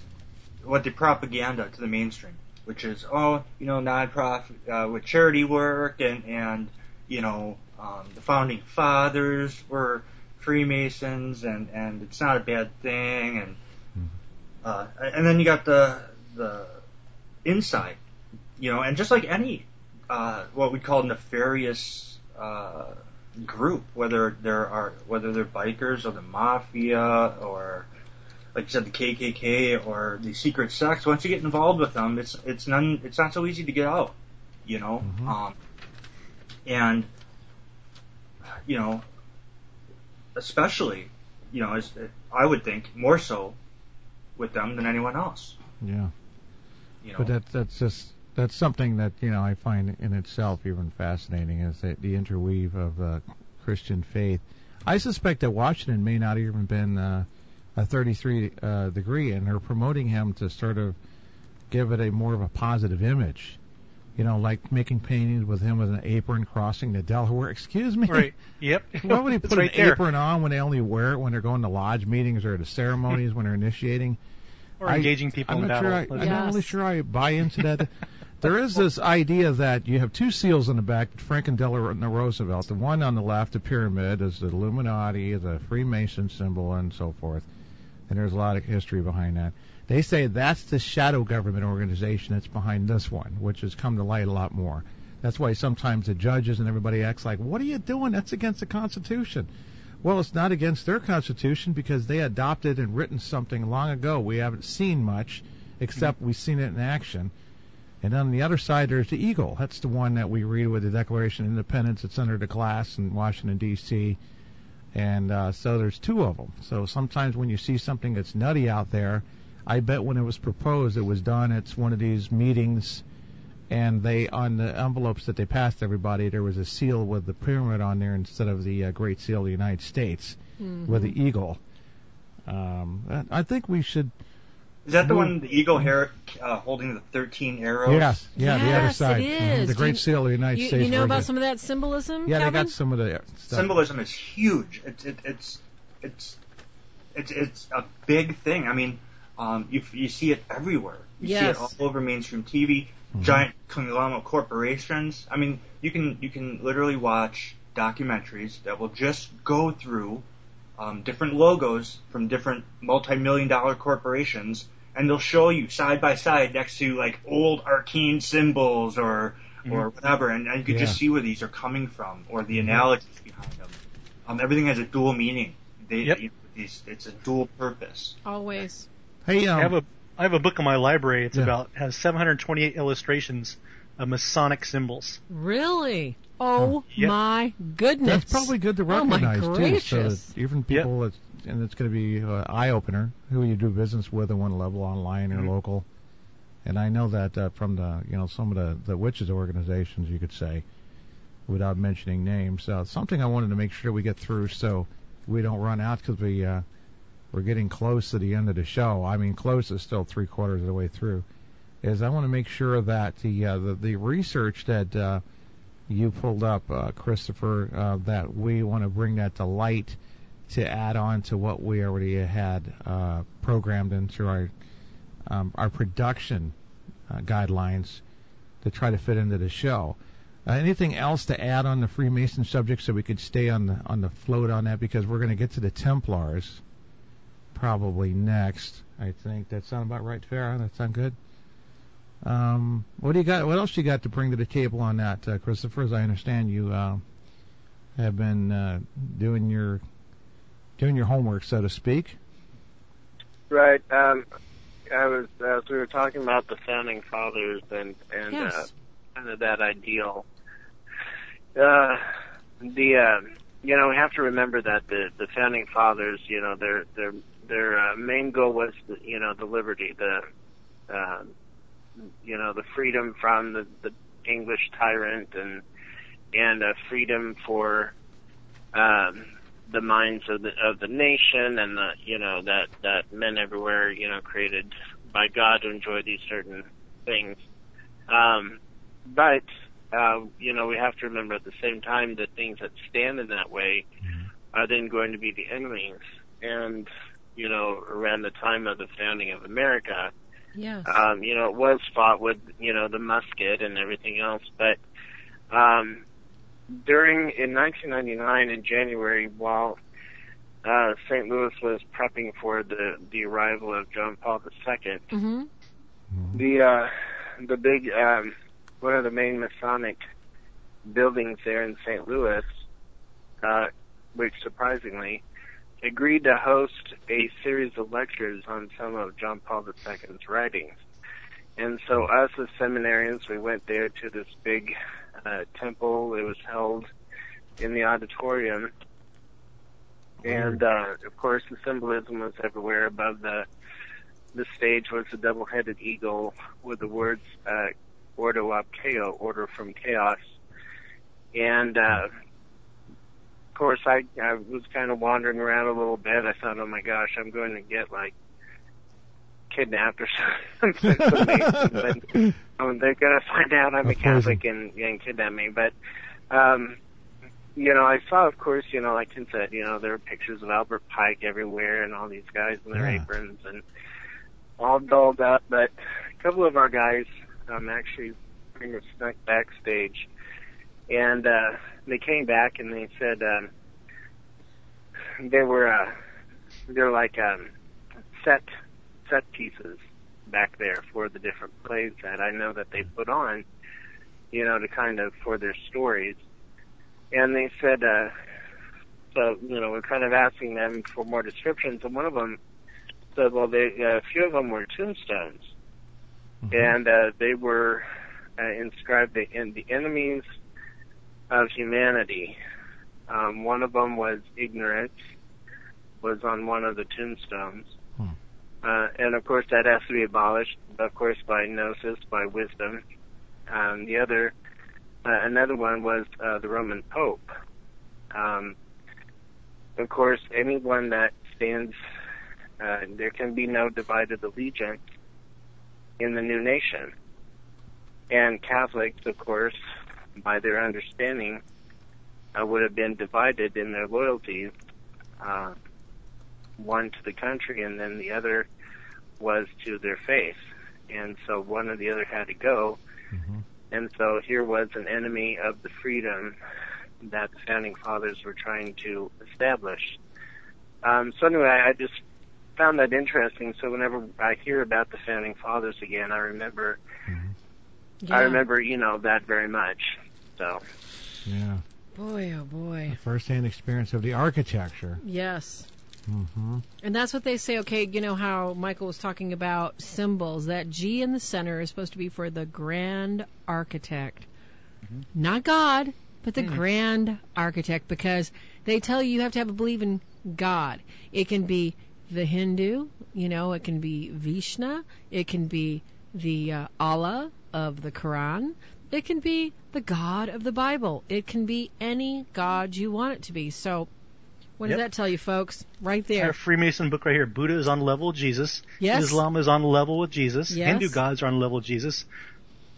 what the propaganda to the mainstream, which is, nonprofit with charity work, and the founding fathers were Freemasons, and it's not a bad thing, and then you got the inside, and just like any what we call nefarious group, whether they're bikers or the mafia or like you said, the KKK or the secret sects, once you get involved with them, it's not so easy to get out, you know. Mm-hmm. And you know, especially, you know, I would think more so with them than anyone else. Yeah. You know? But that's something that, you know, I find in itself even fascinating, is that the interweave of Christian faith. I suspect that Washington may not even been a 33 degree, and they're promoting him to sort of give it a more of a positive image. You know, like making paintings with him with an apron crossing the Delaware. Excuse me? Right. Yep. Why would he put right an there. apron on when they only wear it when they're going to lodge meetings or to ceremonies when they're initiating? Or engaging people in battle. I'm not really sure I buy into that. There is this idea that you have two seals on the back, Franklin Delano Roosevelt. The one on the left, the pyramid, is the Illuminati, the Freemason symbol, and so forth. And there's a lot of history behind that. They say that's the shadow government organization that's behind this one, which has come to light a lot more. That's why sometimes the judges and everybody acts like, what are you doing? That's against the Constitution. Well, it's not against their Constitution because they adopted and written something long ago. We haven't seen much, except we've seen it in action. And on the other side, there's the Eagle. That's the one that we read with the Declaration of Independence. It's under the glass in Washington, D.C., and so there's two of them. So sometimes when you see something that's nutty out there, I bet when it was proposed, it was done at one of these meetings, and they, on the envelopes that they passed everybody, there was a seal with the pyramid on there instead of the Great Seal of the United States with the eagle. I think we should... Is that the one, the eagle hair holding the 13 arrows? Yes, yeah, the other side. It is. The Great Seal of the United States. You know about some of that symbolism, Yeah, Kevin? they got some of the stuff. Symbolism is huge. It's a big thing. I mean, you see it everywhere. You see it all over mainstream TV. Giant conglomerate corporations. I mean, you can literally watch documentaries that will just go through different logos from different multi-million-dollar corporations, and they'll show you side by side next to like old arcane symbols or whatever, and you can just see where these are coming from or the analogies behind them. Everything has a dual meaning. It's a dual purpose. Always. Hey, I have a book in my library. Has 728 illustrations of Masonic symbols. Really? Oh my goodness! That's probably good to recognize too, so that even people, and it's going to be an eye opener who you do business with at one level, online or local. And I know that from the some of the witches organizations, you could say, without mentioning names. Something I wanted to make sure we get through so we don't run out, because we're getting close to the end of the show. I mean, close is still 3/4 of the way through. Is I want to make sure that the research that you pulled up, Christopher, that we want to bring that to light to add on to what we already had programmed into our production guidelines to try to fit into the show. Anything else to add on the Freemason subject so we could stay on the float on that, because we're going to get to the Templars probably next. I think that sound about right, Farah? That sound good? What do you got? What else you got to bring to the table on that, Christopher? As I understand, you have been doing your homework, so to speak. Right. As we were talking about the founding fathers and Yes. Kind of that ideal. We have to remember that the founding fathers, their main goal was the liberty, the freedom from the English tyrant and freedom for the minds of the nation, and that men everywhere created by God to enjoy these certain things. But we have to remember at the same time that things that stand in that way are then going to be the enemies. And around the time of the founding of America, Yes. It was fought with, the musket and everything else. But in 1999 in January, while St. Louis was prepping for the arrival of John Paul II, the big one of the main Masonic buildings there in St. Louis, which surprisingly agreed to host a series of lectures on some of John Paul II's writings. And so us as seminarians, we went there to this big temple. It was held in the auditorium. And, of course, the symbolism was everywhere. Above the stage was a double-headed eagle with the words Ordo ab Chaos, order from chaos. And, of course, I was kind of wandering around a little bit. I thought, oh, my gosh, I'm going to get, like, kidnapped or something. But they're going to find out I'm a Catholic and kidnap me. But, I saw, of course, like Ken said, there were pictures of Albert Pike everywhere and all these guys in their aprons and all dolled up. But a couple of our guys actually snuck backstage, and they came back and they said they're like set pieces back there for the different plays that I know that they put on, to kind of for their stories. And they said, we're kind of asking them for more descriptions, and one of them said, well, a few of them were tombstones, and they were inscribed in the enemies of humanity. One of them was ignorance, was on one of the tombstones. And of course that has to be abolished, of course, by gnosis, by wisdom. The other, another one was the Roman Pope. Of course, anyone that stands, there can be no divided allegiance in the new nation. And Catholics, of course, by their understanding, would have been divided in their loyalties, one to the country and then the other was to their faith. And so one or the other had to go. And so here was an enemy of the freedom that the Founding Fathers were trying to establish. So anyway, I just found that interesting. So whenever I hear about the Founding Fathers again, I remember, that very much. So. Yeah. Boy, oh boy. A first-hand experience of the architecture. Yes. And that's what they say, okay, how Michael was talking about symbols. That G in the center is supposed to be for the grand architect. Not God, but the grand architect, because they tell you have to have a belief in God. It can be the Hindu, it can be Vishnu, it can be the Allah of the Quran, it can be the God of the Bible. It can be any God you want it to be. So what does that tell you, folks? Right there. Our Freemason book right here. Buddha is on level with Jesus. Yes. Islam is on level with Jesus. Yes. Hindu gods are on level with Jesus.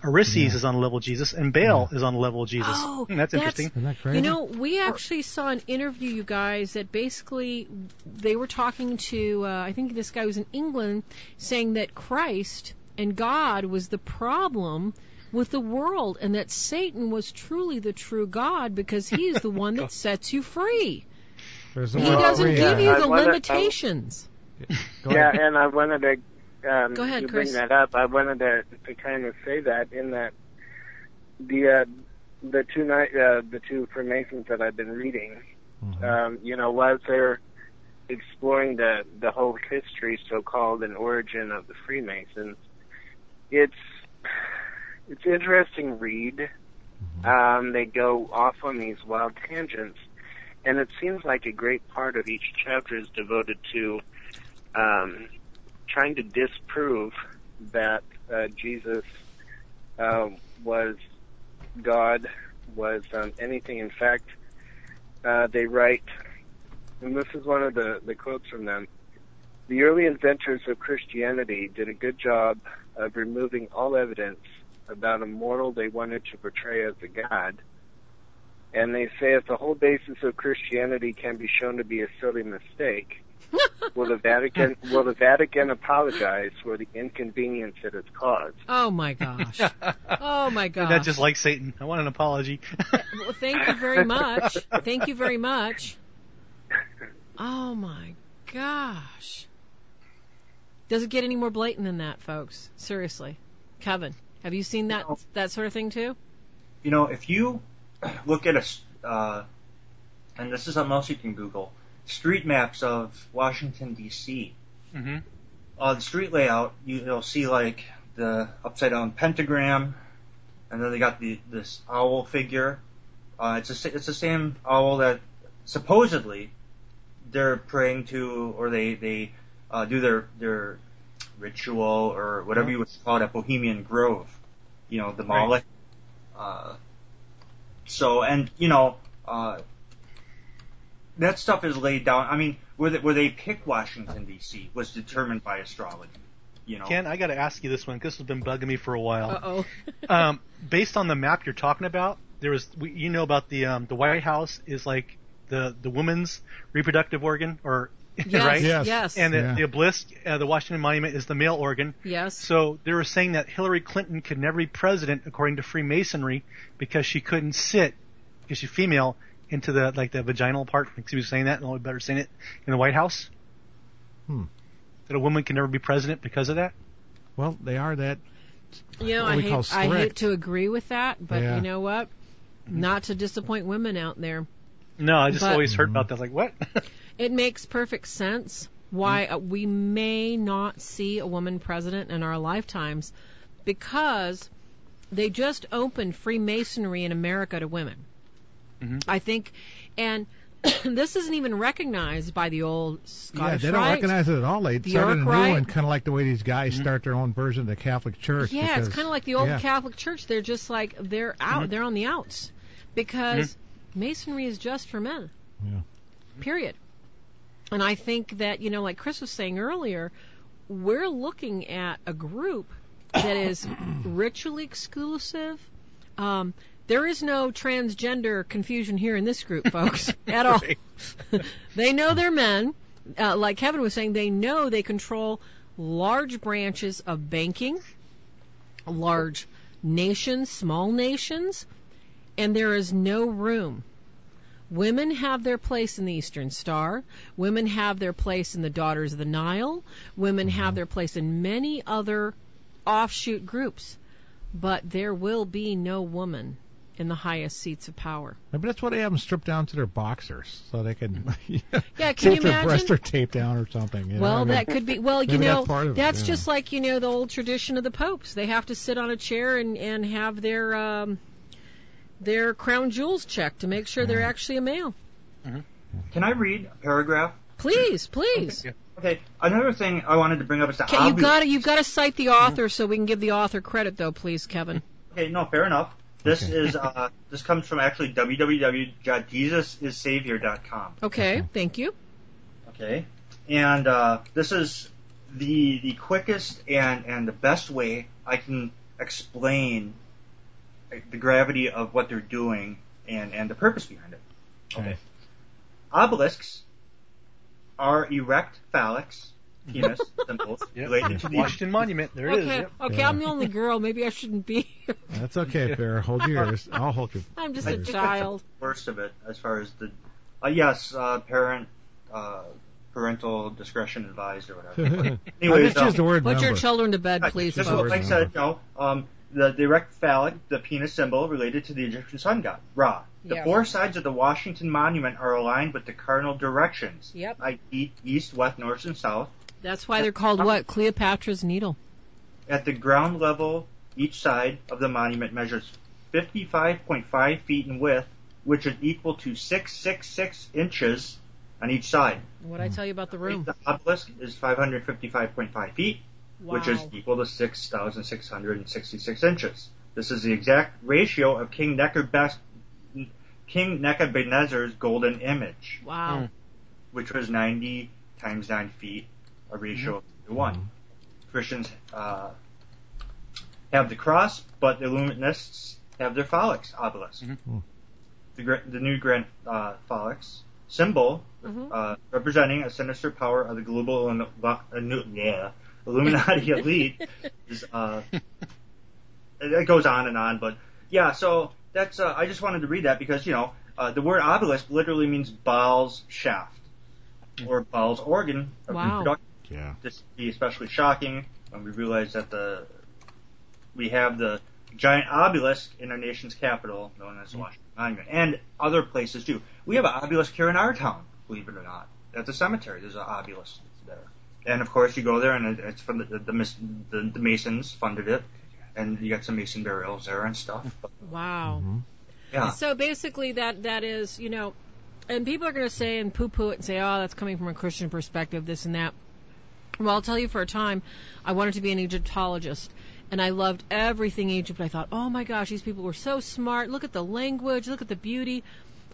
Arises is on level with Jesus. And Baal is on level with Jesus. Oh, that's interesting. Isn't that crazy? We actually saw an interview, you guys, that basically they were talking to, I think this guy was in England, saying that Christ and God was the problem with the world and that Satan was truly the true God because he is the one that sets you free. He doesn't give you the limitations. And I wanted to go ahead, Chris. Bring that up. I wanted to kind of say that in that the two Freemasons that I've been reading, while they're exploring the whole history, so-called, and origin of the Freemasons, it's interesting read. They go off on these wild tangents. And it seems like a great part of each chapter is devoted to trying to disprove that Jesus was God, was anything. In fact, they write, and this is one of the quotes from them, the early inventors of Christianity did a good job of removing all evidence about a mortal they wanted to portray as a god. And they say if the whole basis of Christianity can be shown to be a silly mistake, will the Vatican apologize for the inconvenience it has caused? Oh my gosh! Oh my gosh! That's just like Satan. I want an apology. Well, thank you very much. Thank you very much. Oh my gosh! Does it get any more blatant than that, folks? Seriously, Kevin, have you seen that sort of thing too? If you look at and this is something else you can Google, street maps of Washington, D.C. Mm-hmm. The street layout, you'll see like the upside down pentagram, and then they got this owl figure. It's the same owl that supposedly they're praying to, or they do their ritual or whatever you would call it at Bohemian Grove. The Malek. Right. That stuff is laid down. I mean, where they pick Washington, D.C. was determined by astrology. Ken, I got to ask you this one. This has been bugging me for a while. Uh-oh. Based on the map you're talking about, about the White House is like the woman's reproductive organ, or yes, right? Yes. And the obelisk, the Washington Monument, is the male organ. Yes. So they were saying that Hillary Clinton could never be president according to Freemasonry because she couldn't sit, because she's female, into the vaginal part. Like, she was saying that, and only better saying it in the White House. That a woman can never be president because of that. Well, they are that. I hate to agree with that, but you know what? Not to disappoint women out there. No, I just always heard about that. Like, what? It makes perfect sense why we may not see a woman president in our lifetimes, because they just opened Freemasonry in America to women. I think, and this isn't even recognized by the old Scottish Rite. They don't recognize it at all. They started a new one, kind of like the way these guys start their own version of the Catholic Church. Yeah, it's kind of like the old Catholic Church. They're just like, they're out. They're on the outs. Because Masonry is just for men. Yeah. Period. And I think that, like Chris was saying earlier, we're looking at a group that is ritually exclusive. There is no transgender confusion here in this group, folks, at all. They know they're men. Like Kevin was saying, they know they control large branches of banking, large nations, small nations, and there is no room. Women have their place in the Eastern Star. Women have their place in the Daughters of the Nile. Women have their place in many other offshoot groups. But there will be no woman in the highest seats of power. But that's why they have them stripped down to their boxers, so they can can you their breasts are taped down or something. That could be. Well, that's just like the old tradition of the popes. They have to sit on a chair and have their crown jewels checked to make sure they're actually a male. Can I read a paragraph? Please. Okay. Another thing I wanted to bring up is that you've got to cite the author so we can give the author credit, though, please, Kevin. Okay, no, fair enough. This is this comes from actually www.jesusissavior.com. Okay, thank you. Okay, and this is the quickest and the best way I can explain the gravity of what they're doing and the purpose behind it. Okay. Obelisks are erect phallics, penis symbols related to the Washington Monument. There it is. Yep. Okay, I'm the only girl. Maybe I shouldn't be here. That's okay, Farah. Hold yours. I'll hold your. I'm just a child. Worst of it, as far as the parental discretion advised or whatever. Anyways, just the word put number. your children to bed, please. Just like I said, the erect phallic, the penis symbol, related to the Egyptian sun god, Ra. The four sides of the Washington Monument are aligned with the cardinal directions. Yep. i.e. east, west, north, and south. That's why they're called what? Cleopatra's Needle. At the ground level, each side of the monument measures 55.5 feet in width, which is equal to 666 inches on each side. What'd I tell you about the room? The obelisk is 555.5 feet, which is equal to 6,666 inches. This is the exact ratio of King Nebuchadnezzar's golden image. Wow. Which was 90 times 9 feet, a ratio of 1. Christians have the cross, but the Illuminists have their phallics obelisk. The new grand phallics symbol, representing a sinister power of the global Illuminati elite, is, it goes on, but yeah, so that's, I just wanted to read that because, the word obelisk literally means Baal's shaft, or Baal's organ of reproduction. Yeah. This would be especially shocking when we realize that we have the giant obelisk in our nation's capital, known as the Washington Monument, and other places too. We have an obelisk here in our town, believe it or not. at the cemetery. There's an obelisk there. And of course, you go there, and it's from the Masons funded it, and you got some Mason burials there and stuff. Wow. Mm-hmm. Yeah. So basically, that is, and people are going to say and poo-poo it and say, oh, that's coming from a Christian perspective, this and that. Well, I'll tell you, for a time, I wanted to be an Egyptologist, and I loved everything Egypt. I thought, oh my gosh, these people were so smart. Look at the language, look at the beauty.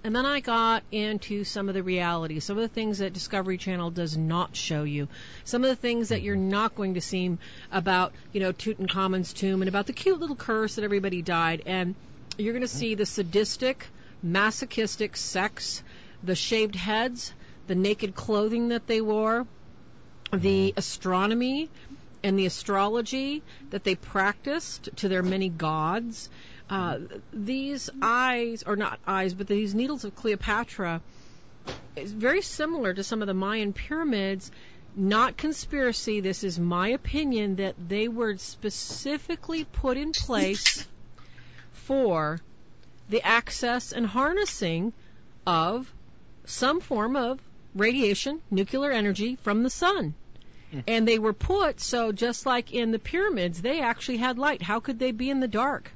And then I got into some of the reality, some of the things that Discovery Channel does not show you, some of the things that you're not going to see about, Tutankhamun's tomb and about the cute little curse that everybody died. And you're going to see the sadistic, masochistic sex, the shaved heads, the naked clothing that they wore, the astronomy and the astrology that they practiced to their many gods. These eyes, or not eyes, but these needles of Cleopatra is very similar to some of the Mayan pyramids. Not conspiracy, this is my opinion, that they were specifically put in place for the access and harnessing of some form of radiation, nuclear energy from the sun. And they were put, so just like in the pyramids, they actually had light. How could they be in the dark?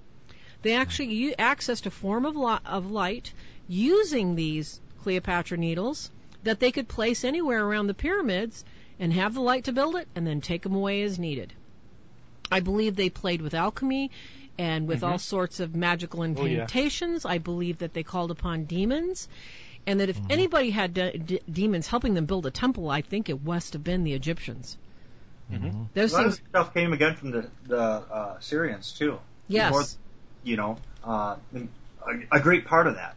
They actually accessed a form of light using these Cleopatra needles that they could place anywhere around the pyramids and have the light to build it and then take them away as needed. I believe they played with alchemy and with all sorts of magical incantations. I believe that they called upon demons. And that if anybody had demons helping them build a temple, I think it must have been the Egyptians. Mm-hmm. Those a lot of stuff came again from the Syrians, too. Yes. A great part of that.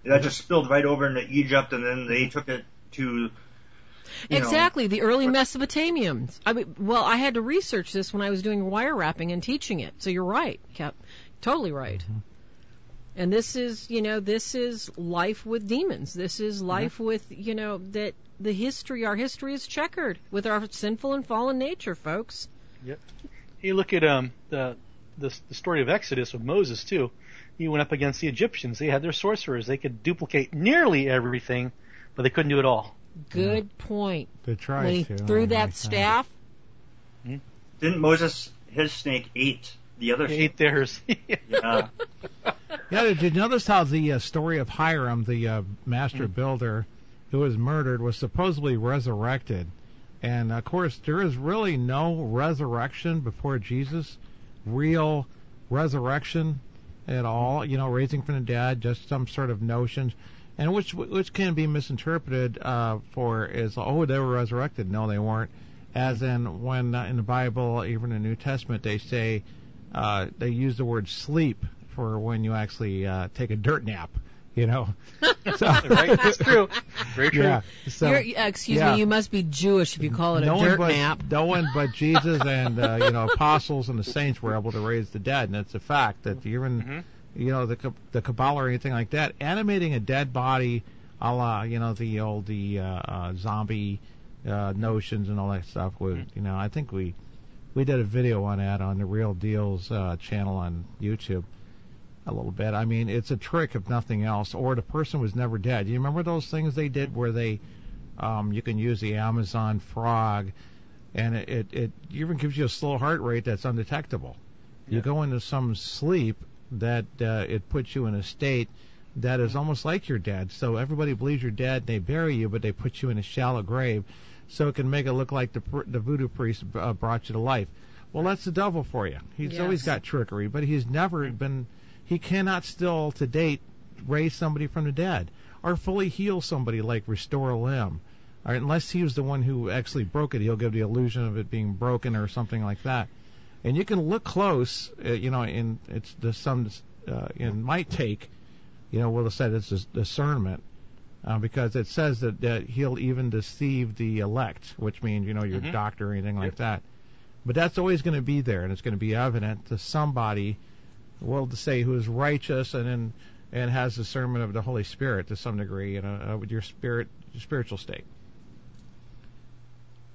That just spilled right over into Egypt, and then they took it to... Exactly, the early Mesopotamians. I had to research this when I was doing wire wrapping and teaching it. So you're right, Cap. Totally right. Mm-hmm. And this is life with demons. This is life with, that the history, our history is checkered with our sinful and fallen nature, folks. Yep. You look at the story of Exodus with Moses, too. He went up against the Egyptians. They had their sorcerers. They could duplicate nearly everything, but they couldn't do it all. Good point. They tried when he threw that staff. Didn't Moses, his snake ate the other snake? Ate theirs. Yeah. Yeah, did you notice how the story of Hiram, the master builder who was murdered, was supposedly resurrected? And, of course, there is really no resurrection before Jesus, real resurrection at all, raising from the dead, just some sort of notions, and which can be misinterpreted they were resurrected. No, they weren't. As in when in the Bible, even in the New Testament, they say they use the word sleep for when you actually take a dirt nap, So, right? That's true. Very true. Yeah. So, excuse me, you must be Jewish if you call it a dirt nap. No one but Jesus and apostles and the saints were able to raise the dead, and it's a fact that even the Kabbalah or anything like that, animating a dead body, a la the old zombie notions and all that stuff. I think we did a video on that on the Real Deal's channel on YouTube. A little bit. I mean, it's a trick if nothing else. Or the person was never dead. You remember those things they did where they, you can use the Amazon frog, and it even gives you a slow heart rate that's undetectable. Yeah. You go into some sleep that it puts you in a state that is almost like you're dead. So everybody believes you're dead. They bury you, but they put you in a shallow grave, so it can make it look like the voodoo priest brought you to life. Well, that's the devil for you. He's always got trickery, but he's never been. He cannot still, to date, raise somebody from the dead or fully heal somebody, like restore a limb. Or unless he was the one who actually broke it, he'll give the illusion of it being broken or something like that. And you can look close, in it's in my take, we'll have said it's discernment, because it says that he'll even deceive the elect, which means your doctor or anything like that. But that's always going to be there, and it's going to be evident to somebody. Well, to say who is righteous and has discernment of the Holy Spirit to some degree, with your spiritual state.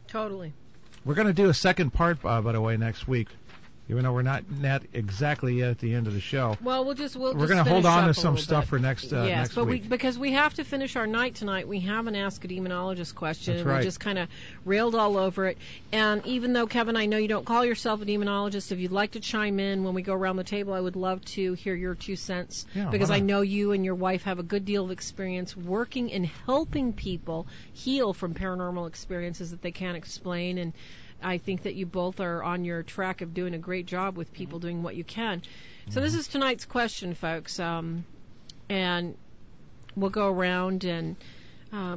Totally. We're going to do a second part, by the way, next week. even though we're not exactly yet at the end of the show. Well, we're going to hold on to some stuff for next week. Because we have to finish our night tonight. We have an Ask a Demonologist question. That's right. We just kind of railed all over it. And even though, Kevin, I know you don't call yourself a demonologist, if you'd like to chime in when we go around the table, I would love to hear your 2 cents. Yeah, because I know you and your wife have a good deal of experience working and helping people heal from paranormal experiences that they can't explain. And I think that you both are on your track of doing a great job with people doing what you can. So this is tonight's question, folks. And we'll go around and,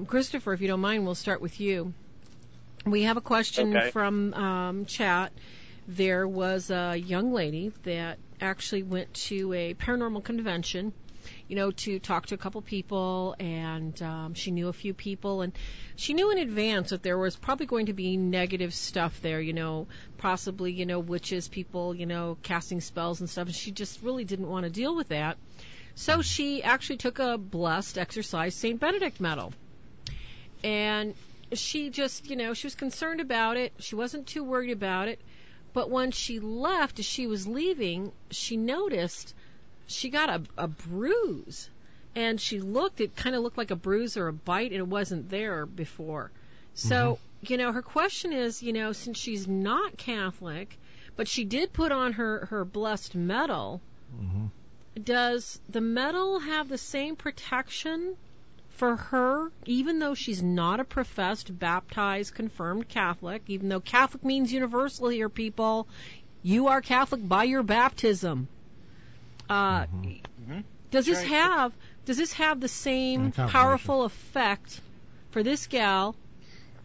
Christopher, if you don't mind, we'll start with you. We have a question from chat. There was a young lady that actually went to a paranormal convention, to talk to a couple people, and she knew a few people, and she knew in advance that there was probably going to be negative stuff there, possibly, witches, people, casting spells and stuff, and she just really didn't want to deal with that. So she actually took a blessed exercise St. Benedict medal. And she just, she was concerned about it. She wasn't too worried about it. But when she left, as she was leaving, she noticed she got a bruise. And she looked, it kind of looked like a bruise or a bite, and it wasn't there before. So, her question is, since she's not Catholic, but she did put on her blessed medal, does the medal have the same protection for her, even though she's not a professed, baptized, confirmed Catholic, even though Catholic means universal here, people? You are Catholic by your baptism. Does this have the same powerful effect for this gal,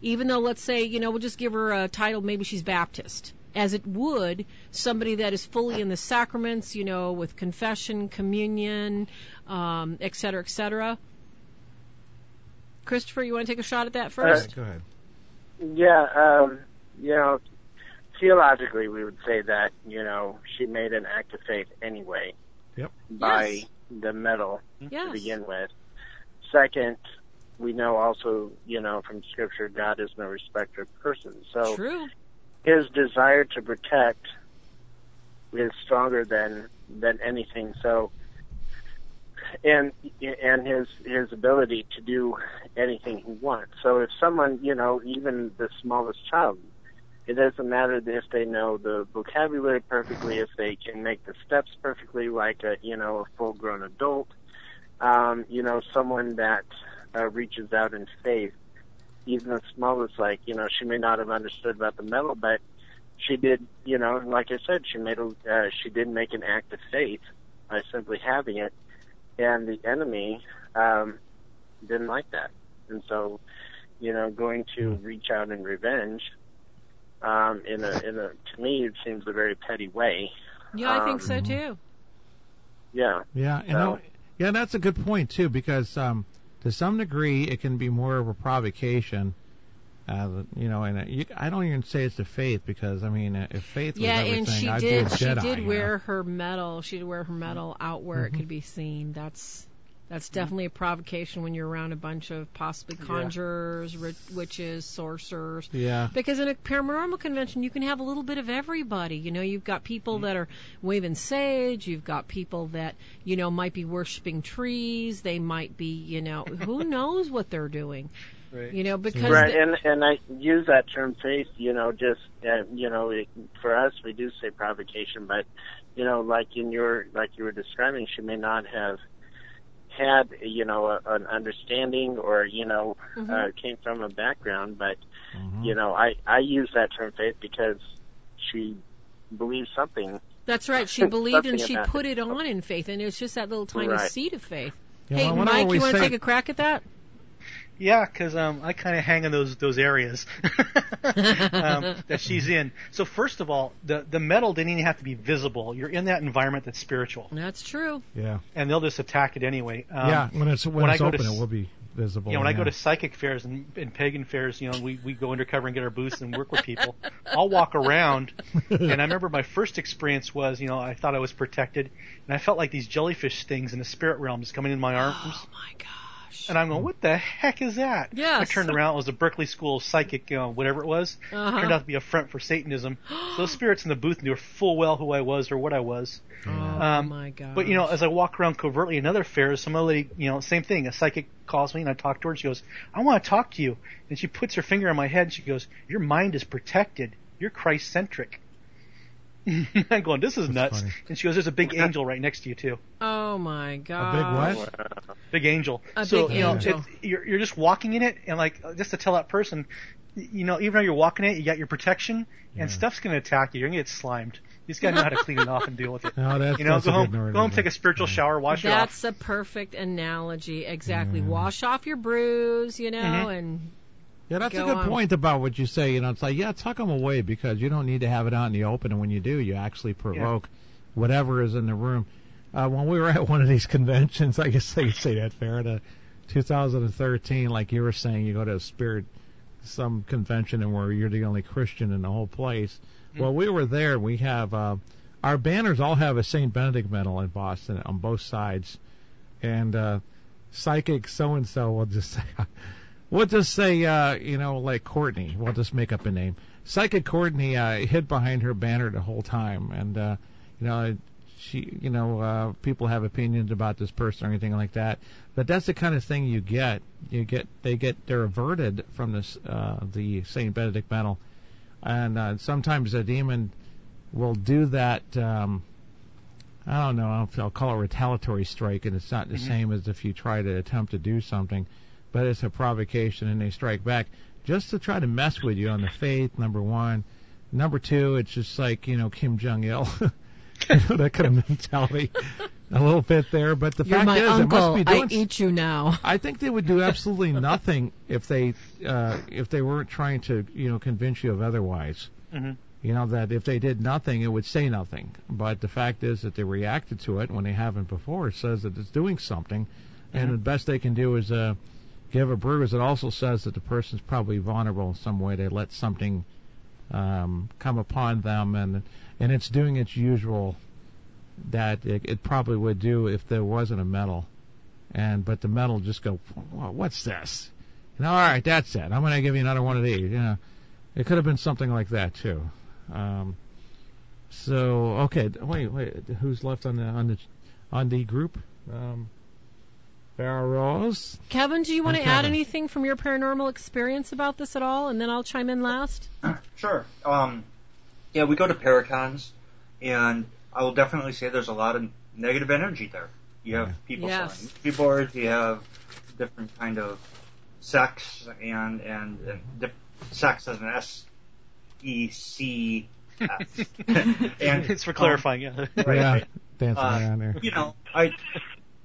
even though, let's say, we'll just give her a title, maybe she's Baptist, as it would somebody that is fully in the sacraments, with confession, communion, et cetera, et cetera? Christopher, you want to take a shot at that first? Go ahead. Yeah, theologically we would say that, she made an act of faith anyway. Yep. By the medal to begin with. Second, we know also, from Scripture, God is no respecter of persons. So True. His desire to protect is stronger than anything. So, and his ability to do anything he wants. So if someone, even the smallest child, it doesn't matter if they know the vocabulary perfectly, if they can make the steps perfectly, like a full-grown adult. Someone that reaches out in faith, even the smallest, she may not have understood about the medal, but she did, like I said, she did make an act of faith by simply having it, and the enemy didn't like that, and so, going to reach out in revenge. To me, it seems a very petty way. Yeah, I think so too. Yeah. Yeah, that's a good point too, because to some degree it can be more of a provocation. And I don't even say it's the faith, because if faith was everything, I'd be a Jedi. She did wear her medal. She did wear her medal out where it could be seen. That's definitely a provocation when you're around a bunch of possibly conjurers, witches, sorcerers. Yeah. Because in a paranormal convention, you can have a little bit of everybody. You've got people that are waving sage. You've got people that, might be worshiping trees. They might be, who knows what they're doing. Right. Because... Right, and I use that term faith, for us, we do say provocation, but, like you were describing, she may not have had, an understanding or, came from a background, but, I use that term faith because she believes something. That's right. She believed and she put it on in faith, and it's just that little tiny seed of faith. Yeah, hey, Mike, you want to take a crack at that? Yeah, because I kind of hang in those areas that she's in. So first of all, the medal didn't even have to be visible. You're in that environment that's spiritual. That's true. Yeah. And they'll just attack it anyway. When it's open, it will be visible. Yeah, when I go to psychic fairs and pagan fairs, we go undercover and get our booths and work with people. I'll walk around, and I remember my first experience was, I thought I was protected, and I felt like these jellyfish things in the spirit realm just coming in my arms. Oh my gosh. And I'm going, what the heck is that? Yes. I turned around. It was a Berkeley School of Psychic, whatever it was. Turned out to be a front for Satanism. So those spirits in the booth knew full well who I was or what I was. Oh, my God. But, as I walk around covertly in other fairs, some other lady, same thing. A psychic calls me and I talk to her and she goes, I want to talk to you. And she puts her finger on my head and she goes, your mind is protected. You're Christ-centric. I'm going, this is nuts. Funny. And she goes, there's a big angel right next to you, too. Oh, my God. A big what? Big angel. A big angel. You're just walking in it, and just to tell that person, even though you're walking in it, you got your protection, and stuff's going to attack you. You're going to get slimed. You just got to know how to clean it off and deal with it. No, that's go home, take a spiritual shower, wash it off. That's a perfect analogy. Exactly. Wash off your bruise, and... Yeah, that's a good point about what you say. It's like, tuck them away because you don't need to have it out in the open. And when you do, you actually provoke whatever is in the room. When we were at one of these conventions, I guess I could say that, Farah, 2013, like you were saying, you go to some convention and where you're the only Christian in the whole place. Well, we were there. We have our banners all have a St. Benedict medal in Boston on both sides. And psychic so-and-so will just say... We'll just say, like Courtney. We'll just make up a name. Psychic Courtney hid behind her banner the whole time, and she, people have opinions about this person or anything like that. But that's the kind of thing you get. They're averted from this the Saint Benedict medal, and sometimes a demon will do that. I don't know. I'll call it a retaliatory strike, and it's not the same as if you try to attempt to do something. But it's a provocation, and they strike back just to try to mess with you on the faith, number one. Number two, it's just like, Kim Jong-il. That kind of mentality. A little bit there. But the fact is, uncle. It must be doing... I eat you now. I think they would do absolutely nothing if they weren't trying to, convince you of otherwise. That if they did nothing, it would say nothing. But the fact is that they reacted to it when they haven't before. It says that it's doing something. And the best they can do is... give a bruise. It also says that the person's probably vulnerable in some way. They let something come upon them, and it's doing its usual that it probably would do if there wasn't a medal. But the medal just go, what's this? All right, that's it. I'm going to give you another one of these. It could have been something like that too. So okay, wait, who's left on the group? Farah Rose. Kevin, do you want to add anything from your paranormal experience about this at all? And then I'll chime in last. Sure. We go to Paracons, and I will definitely say there's a lot of negative energy there. You have people selling keyboards, you have different kind of sex, and sex as an S-E-C-S. And it's for clarifying, yeah. Right. Dancing around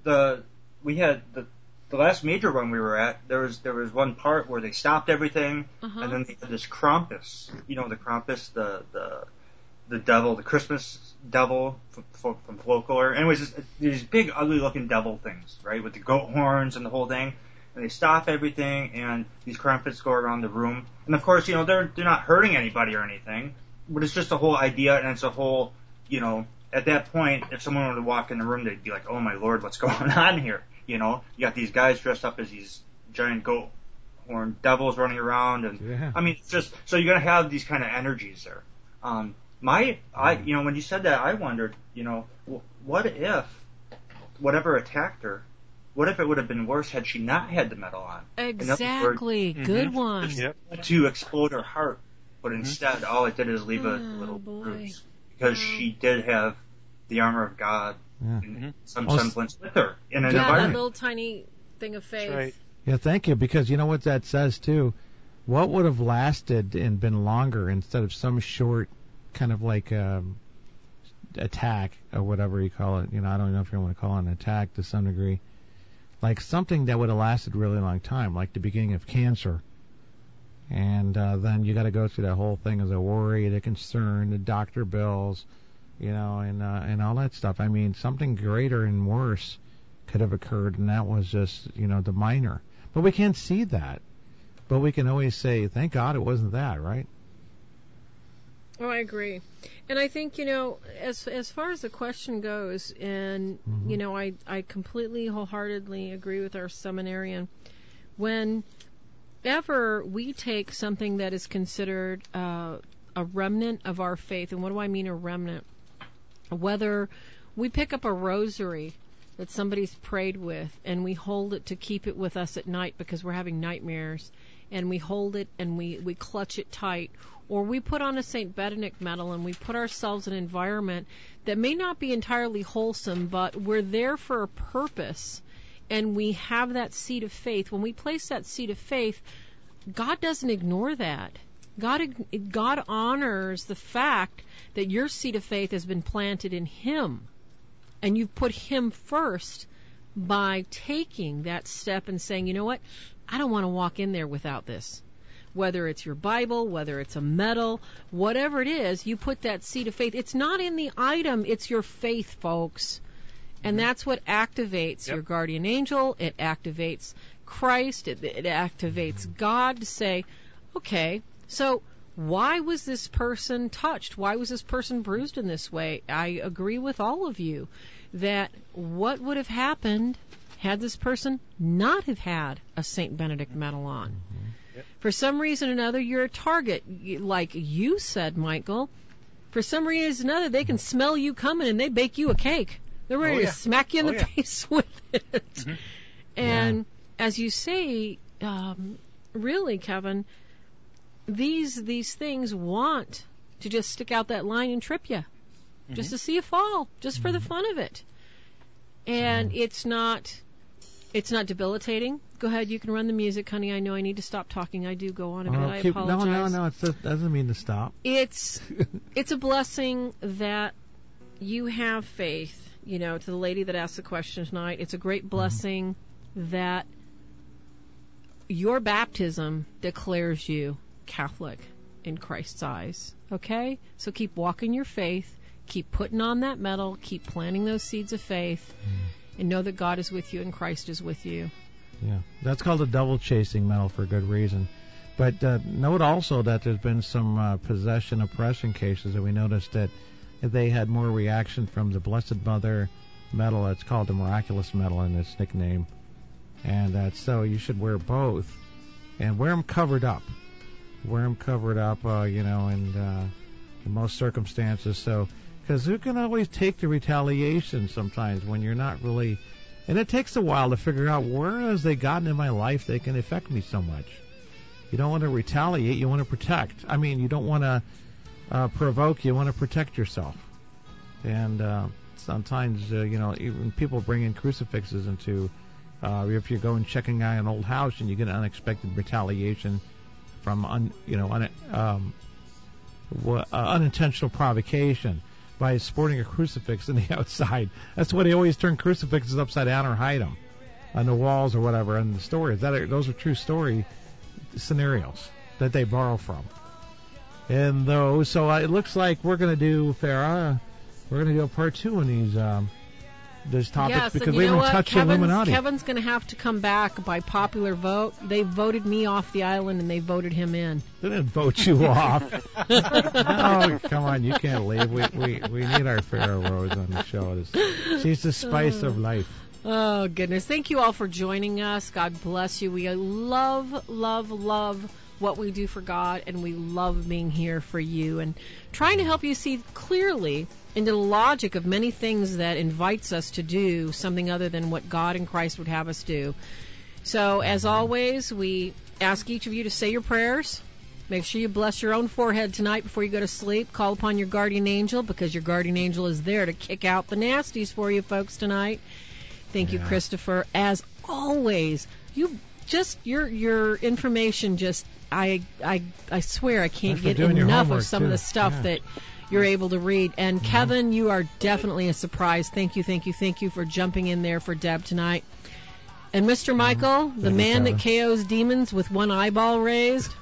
there. We had the last major one we were at. There was one part where they stopped everything, and then they had this Krampus. The Krampus, the devil, the Christmas devil from folklore. Anyways, these big, ugly-looking devil things, right, with the goat horns and the whole thing. And they stop everything, and these Krampus go around the room. And of course, they're not hurting anybody or anything, but it's just a whole idea, and it's a whole, at that point, if someone were to walk in the room, they'd be like, "Oh my Lord, what's going on here?" You got these guys dressed up as these giant goat horn devils running around, and I mean, it's just so you're gonna have these kind of energies there. When you said that, I wondered, what if whatever attacked her, what if it would have been worse had she not had the medal on? Exactly, good one. To explode her heart, but instead, all it did is leave a little bruise because she did have the armor of God. Some semblance with her in an environment. That little tiny thing of faith. Right. Yeah, thank you. Because you know what that says too. What would have lasted and been longer instead of some short, kind of like attack or whatever you call it. I don't know if you want to call it an attack to some degree. Like something that would have lasted a really long time, like the beginning of cancer. And then you got to go through that whole thing as a worry, the concern, the doctor bills. And all that stuff. I mean, something greater and worse could have occurred, and that was just, the minor. But we can't see that. But we can always say, thank God it wasn't that, right? Oh, I agree. And I think, as far as the question goes, and, I completely, wholeheartedly agree with our seminarian. Whenever we take something that is considered a remnant of our faith, and what do I mean a remnant? Whether we pick up a rosary that somebody's prayed with, and we hold it to keep it with us at night because we're having nightmares, and we hold it and we clutch it tight, or we put on a St. Benedict medal and we put ourselves in an environment that may not be entirely wholesome, but we're there for a purpose, and we have that seed of faith. When we place that seed of faith, God doesn't ignore that. God honors the fact that your seed of faith has been planted in Him, and you've put Him first by taking that step and saying, you know what, I don't want to walk in there without this. Whether it's your Bible, whether it's a medal, whatever it is, you put that seed of faith. It's not in the item, it's your faith, folks. And that's what activates your guardian angel. It activates Christ. It activates God to say, okay, so why was this person touched? Why was this person bruised in this way? I agree with all of you that what would have happened had this person not have had a St. Benedict medal on? For some reason or another, you're a target. Like you said, Michael, for some reason or another, they can smell you coming and they bake you a cake. They're ready to smack you in the face with it. And as you say, really, Kevin, these things want to just stick out that line and trip you, just to see you fall, just for the fun of it. And it's not debilitating. Go ahead, you can run the music, honey. I know I need to stop talking. I do go on a bit. I apologize. No, it doesn't mean to stop. It's a blessing that you have faith. To the lady that asked the question tonight, it's a great blessing that your baptism declares you Catholic in Christ's eyes. Okay? So keep walking your faith, keep putting on that medal, keep planting those seeds of faith, and know that God is with you and Christ is with you. Yeah, that's called a double chasing medal for good reason. But note also that there's been some possession oppression cases that we noticed that they had more reaction from the Blessed Mother medal. It's called the Miraculous medal in its nickname. And so you should wear both. And wear them covered up. Wear them covered up, in most circumstances. So, because you can always take the retaliation sometimes when you're not really... And it takes a while to figure out where has they gotten in my life they can affect me so much. You don't want to retaliate, you want to protect. I mean, you don't want to provoke, you want to protect yourself. And sometimes, even people bring in crucifixes into... if you go and checking out an old house and you get unexpected retaliation from unintentional provocation by sporting a crucifix in the outside. That's why they always turn crucifixes upside down or hide them on the walls or whatever. And the stories, those are true story scenarios that they borrow from. And so it looks like we're going to do, Farah, we're going to do a part 2 on these topics because we haven't touched Illuminati. Kevin's going to have to come back by popular vote. They voted me off the island and they voted him in. They didn't vote you off. No, come on, you can't leave. We need our Farah Rose on the show. She's the spice of life. Oh, goodness. Thank you all for joining us. God bless you. We love, love, love what we do for God, and we love being here for you and trying to help you see clearly into the logic of many things that invites us to do something other than what God and Christ would have us do. So, as always, we ask each of you to say your prayers. Make sure you bless your own forehead tonight before you go to sleep. Call upon your guardian angel, because your guardian angel is there to kick out the nasties for you folks tonight. Thank you, Christopher. As always, your information I swear I can't get enough of some of the stuff that you're able to read. And Kevin, you are definitely a surprise. Thank you for jumping in there for Deb tonight. And Mr. Michael, the man that KOs demons with one eyeball raised.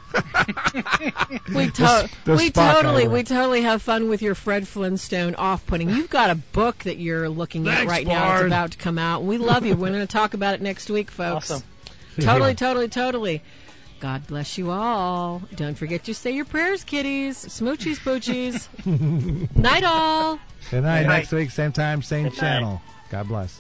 we totally have fun with your Fred Flintstone off-putting. You've got a book that you're looking at right now. It's about to come out. We love you. We're going to talk about it next week, folks. Awesome. Totally. God bless you all. Don't forget to say your prayers, kitties. Smoochies, poochies. Night all. Good night. Good night. Next week, same time, same Good night. channel. God bless.